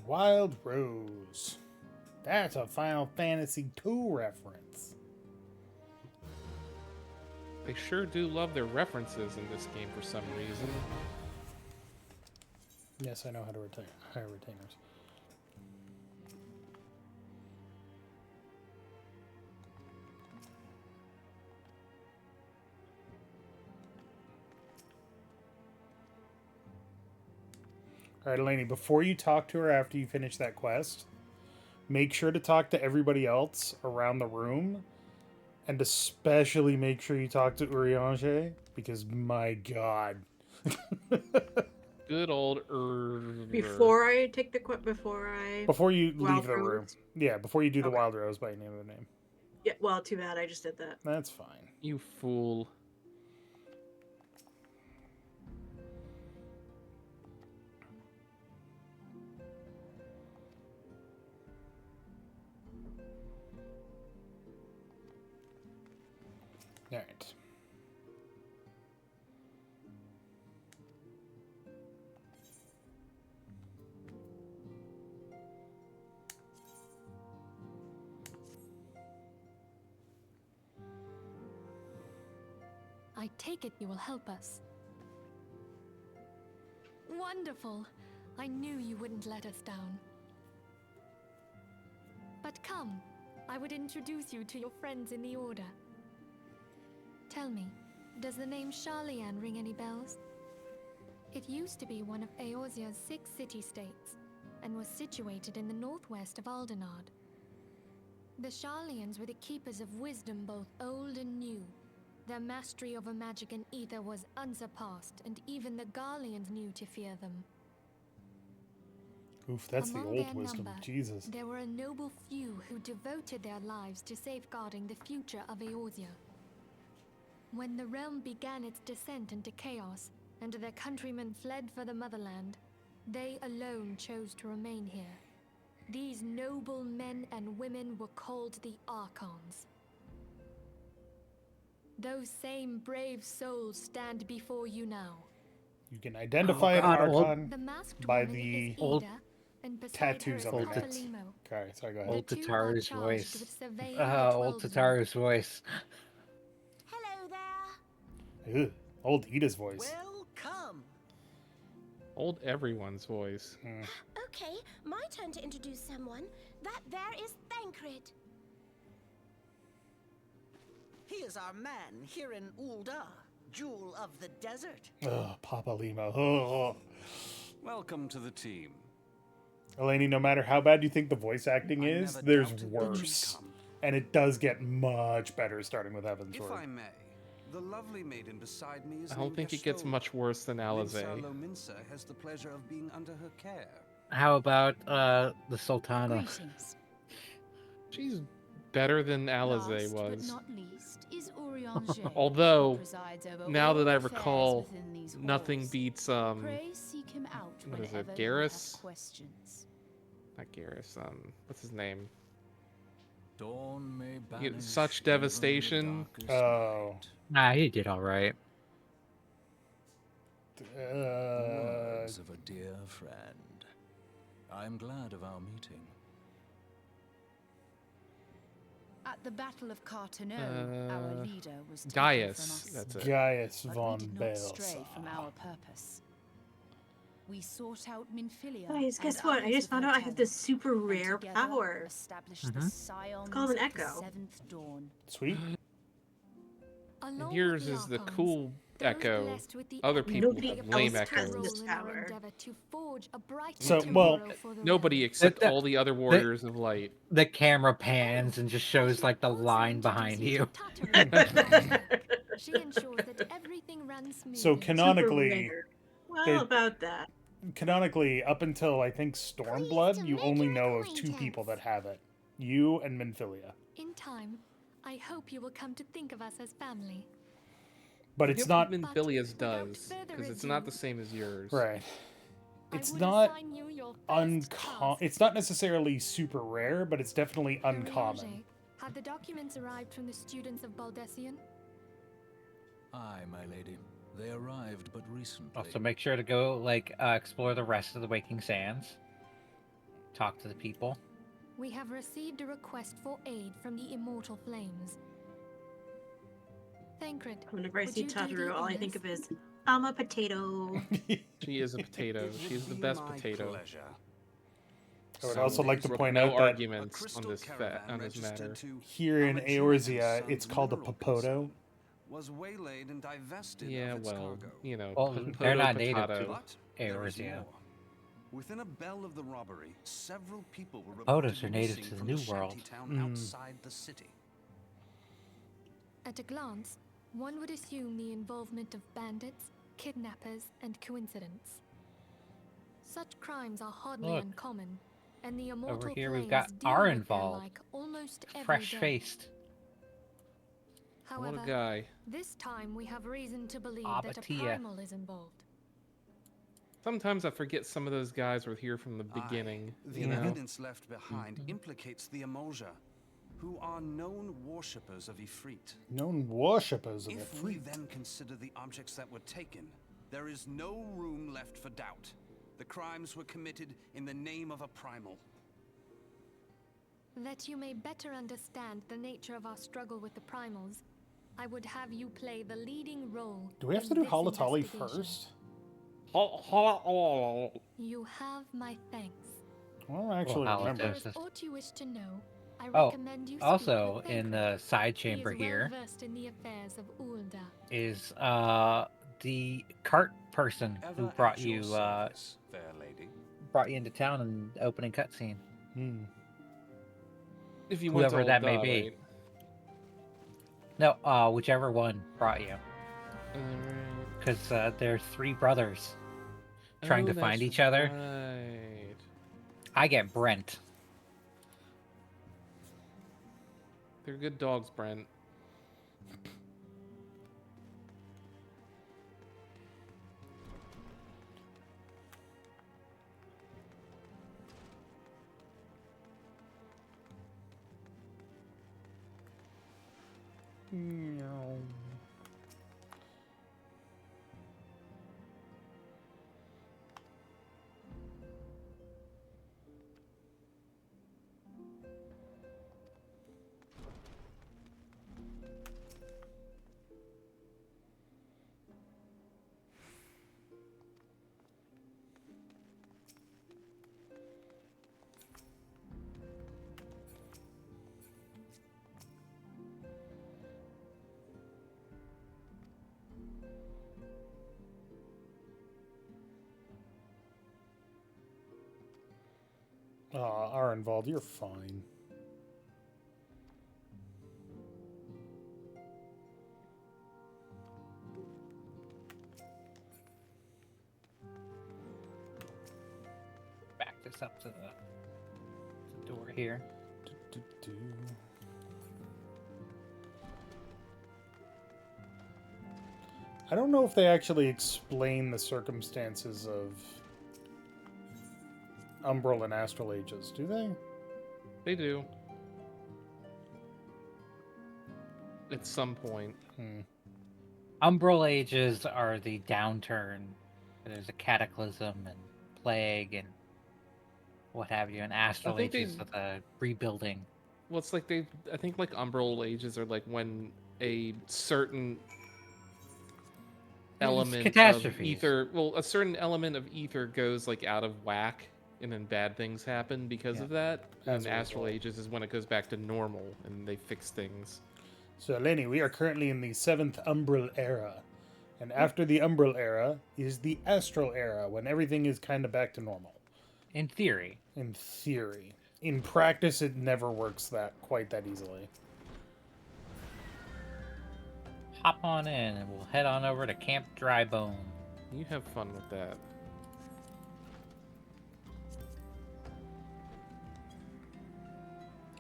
Wild Rose. That's a Final Fantasy II reference. They sure do love their references in this game for some reason. Yes, I know how to hire retainers. All right, Eleni, before you talk to her after you finish that quest, make sure to talk to everybody else around the room, and especially make sure you talk to Urianger, because my god. Good old Before I take the Before you Wild leave the room. Rose? Yeah, before you do the Okay. Wild Rose by any other name. Yeah, well, too bad I just did that. That's fine. You fool. All right. I take it you will help us. Wonderful! I knew you wouldn't let us down. But come, I would introduce you to your friends in the Order. Tell me, does the name Sharlayan ring any bells? It used to be one of Eorzea's 6 city-states, and was situated in the northwest of Aldenard. The Sharlayans were the keepers of wisdom both old and new. Their mastery over magic and ether was unsurpassed, and even the Garleans knew to fear them. Oof, that's Among the old their wisdom. number, Jesus. There were a noble few who devoted their lives to safeguarding the future of Eorzea. When the realm began its descent into chaos, and their countrymen fled for the motherland, they alone chose to remain here. These noble men and women were called the Archons. Those same brave souls stand before you now. You can identify an God, Archon The masked by woman the is old Edda, and beside tattoos her on is their Old heads. Papalimo. Okay, sorry, go ahead. Old The two are Tataru's charged voice. with surveying the Old 12 Tataru's voice. Hello there. Ugh, old Edda's voice. Welcome. Old everyone's voice. Okay, my turn to introduce someone. That there is Thancred. He is our man here in Ulda, Jewel of the Desert. Ugh, Papa Limo. Ugh. Welcome to the team. Elaney, no matter how bad you think the voice acting I is, never there's doubted that you'd worse. come. And it does get much better starting with If Heavensward. I may, the lovely maiden beside me is I don't named think it gets Gastola. much worse than Minsa Alizé. Lominsa has the pleasure of being under her care. How about the Sultana? Greetings. She's better than Alizé Last was. but not least is Orion Jay, Although, who presides over now all that I affairs recall, within these nothing halls. beats Pray seek him out what is it, whenever you Garrus? have questions. not Garrus, what's his name? Dawn may You- banish such even the devastation. darkest Oh. night. Nah, he did all right. The words of a dear friend. I'm glad of our meeting. At the Battle of Carteneau, our leader was taken Gaius, from us. that's it. Gaius But von we did not Bales. stray from our purpose. We sought out Minfilia. Guys, guess and what? I others just with found her out I have this talent, super and rare together power. established the Mhm. scions called an of the echo. Seventh Dawn. Sweet. Mm-hmm. And yours is the cool Those echo. blessed with the Other echo people Nobody have lame else has echoes. this role in our power. endeavor to forge a brighter So, tomorrow well, for the Nobody realm. except The- all the other warriors of light. The camera pans and just shows like the Also line behind introduce you. to Tataru. She ensures that everything runs smoothly. So canonically, Super rare. Well, they- about that. canonically, up until I think Stormblood, you only know of two people that have it. You and Minfilia. In time, I hope you will come to think of us as family. But it's not Minfilia's without does, further because it's not ado- the same as yours. right. I It's would not assign you your first uncommon. task. It's not necessarily super rare, but it's definitely uncommon. Urianger, have the documents arrived from the students of Baldessian? Aye, my lady. They arrived but recently. Also, make sure to go like explore the rest of the Waking Sands. Talk to the people. We have received a request for aid from the Immortal Flames. Thancred, Whenever I would see you do Tataru, the all I think honors? of is, I'm a potato. She is a potato. It She's the would be best my potato. pleasure. I would Some also like to days point no out that a arguments on crystal this caravan on this registered matter. to here in Amateur Eorzea, Sons it's called a Mineral Popoto. Concern was waylaid and divested Yeah, of its well, cargo. you know, Well, they're not native potato. to But there is Eorzea. more. Within a bell of the robbery, several people were Potos reported are native missing to the from New the World. shantytown Mm. outside the city. At a glance, one would assume the involvement of bandits, kidnappers, and coincidence. Such crimes are hardly Look, uncommon, and the Immortal here we've Flames got deal R with their involved. like almost every Fresh day. faced. What However, a guy. this time we have reason to believe that a Abatia. primal is involved. Sometimes I forget some of those guys were here from the Aye, beginning. the You know, evidence left behind implicates the Emulja, who are known worshippers of Ifrit. Known worshippers of If we Ifrit. then consider the objects that were taken, there is no room left for doubt. The crimes were committed in the name of a primal. That you may better understand the nature of our struggle with the primals, I would have you play the leading role. Do we have in to do this Halatali investigation. first? You have my thanks. I don't actually Well, remember. If there is Just- aught you wish to know, I Oh, recommend you speak also with in Thancred. the side He chamber is here well-versed in the affairs of Ulda. is the cart person who Ever brought at your you service, fair lady. into town in the opening cutscene. Hmm. if you went to Whoever that may Ul'dah, be. right? No, whichever one brought you, Alright. because there's three brothers trying Oh, to find that's each other. Right. I get Brent. They're good dogs, Brent. Meow. Arenvald, you're fine. Back this up to the door here. Do-do-do. I don't know if they actually explain the circumstances of Umbral and Astral Ages, do they? They do. At some point. Umbral ages are the downturn. There's a cataclysm and plague and what have you, and Astral think ages they- are the rebuilding. Well, it's like I think like Umbral Ages are like when a certain element of catastrophes. ether, well, a certain element of ether goes like out of whack, and then bad things happen because Yeah. of that. As And a Astral result. Ages is when it goes back to normal and they fix things. So, Lenny, we are currently in the 7th Umbral era. And after the Umbral era is the Astral era, when everything is kind of back to normal. In theory. In theory. In practice, it never works quite that easily. Hop on in and we'll head on over to Camp Drybone. You have fun with that.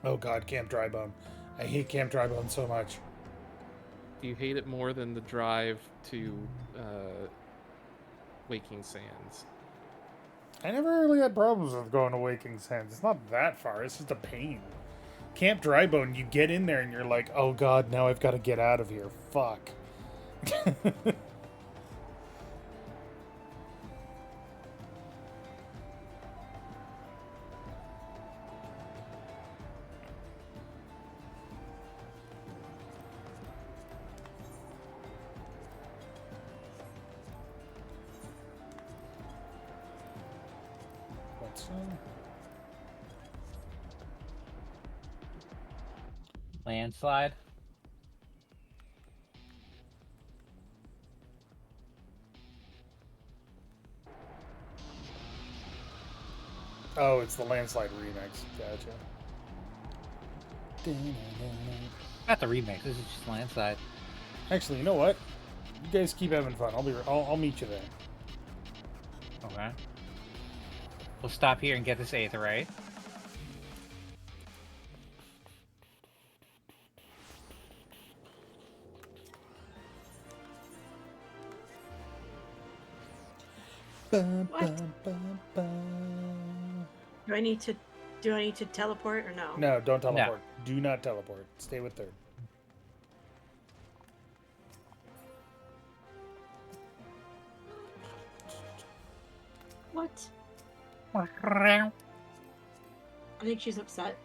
Oh god, Camp Drybone. I hate Camp Drybone so much. Do you hate it more than the drive to Waking Sands? I never really had problems with going to Waking Sands. It's not that far, it's just a pain. Camp Drybone, you get in there and you're like, oh god, now I've got to get out of here. Fuck. What's Landslide. Oh, it's the Landslide remix. Gotcha. Not the remix, this is just Landslide. Actually, you know what? You guys keep having fun. I'll meet you there. Okay. We'll stop here and get this aetheryte. What? Do I need to teleport or no? No, don't teleport. Do not teleport. Stay with third. What? I think she's upset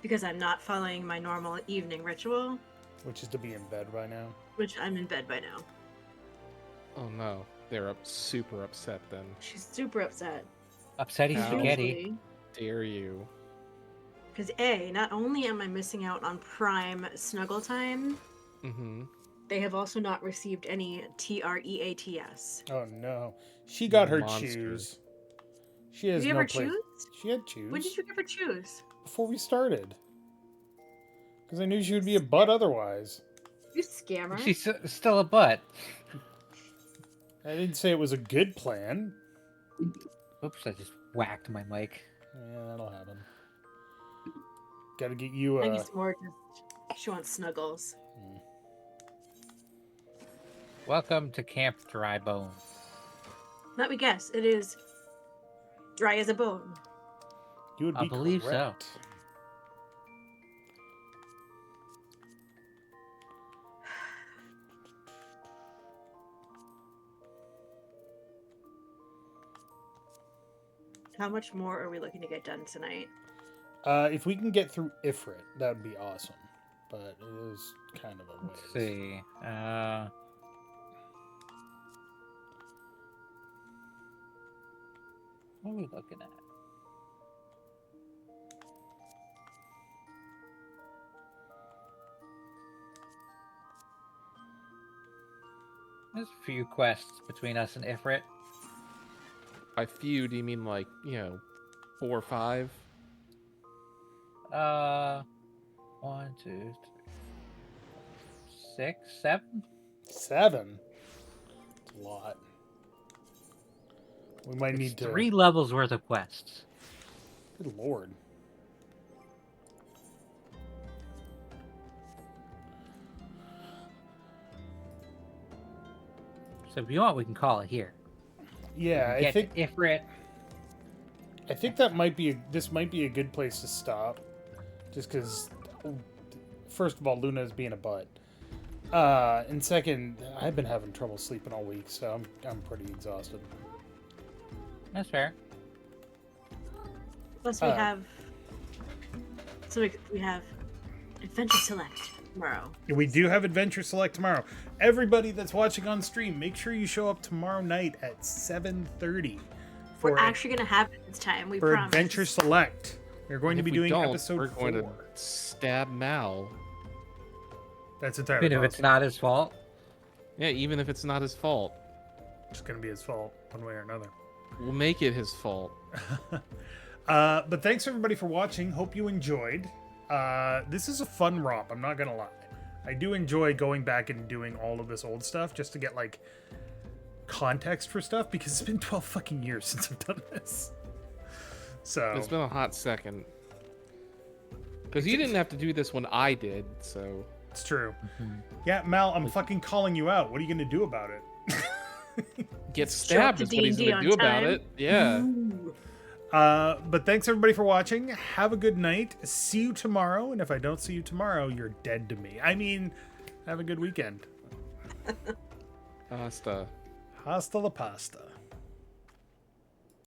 because I'm not following my normal evening ritual, Which is to be in bed by now. which I'm in bed by now. Oh no, they're super upset then. She's super upset. Upsetty Ow. spaghetti. Dare you? Because A, not only am I missing out on prime snuggle time, Mm-hmm. they have also not received any TREATS. Oh no. She got her Monster. choose. She has Did you no ever place. choose? She had choose. When did you ever choose? Before we started. Because I knew she would be a butt otherwise. You scammer. She's still a butt. I didn't say it was a good plan. Oops, I just whacked my mic. Yeah, that'll happen. Gotta get you I think it's more just she wants snuggles. Welcome to Camp Drybone. Let me guess, it is dry as a bone. You would I be believe so. correct. How much more are we looking to get done tonight? If we can get through Ifrit, that would be awesome. But it is kind of a ways. Let's see. What are we looking at? There's a few quests between us and Ifrit. By few, do you mean like, 4 or 5? 1, 2, 3, 6, 7. 7? That's a lot. We might need to... 3 levels worth of quests. Good lord. So if you want, we can call it here. Yeah, Get I think Ifrit. I think that might be this might be a good place to stop, just because. First of all, Luna is being a butt, and second, I've been having trouble sleeping all week, so I'm pretty exhausted. That's fair. Plus, we have. So we have Adventure Select tomorrow. We do have Adventure Select tomorrow. Everybody that's watching on stream, make sure you show up tomorrow night at 7:30. We're actually going to have it this time. We for promise. Adventure Select. We're going to be doing episode 4. We're going to stab Mal. That's entirely Even if it's not his fault. Yeah, even if it's not his fault. It's going to be his fault, one way or another. We'll make it his fault. But thanks everybody for watching. Hope you enjoyed. This is a fun romp, I'm not gonna lie. I do enjoy going back and doing all of this old stuff just to get like context for stuff, because it's been 12 fucking years since I've done this. So It's been a hot second. Because you didn't have to do this when I did, so... It's true. Yeah, Mal, I'm fucking calling you out. What are you gonna do about it? Get stabbed is what he's gonna do about it. Yeah. Ooh. But thanks everybody for watching. Have a good night. See you tomorrow. And if I don't see you tomorrow, you're dead to me. I mean, have a good weekend. Hasta. Hasta la pasta.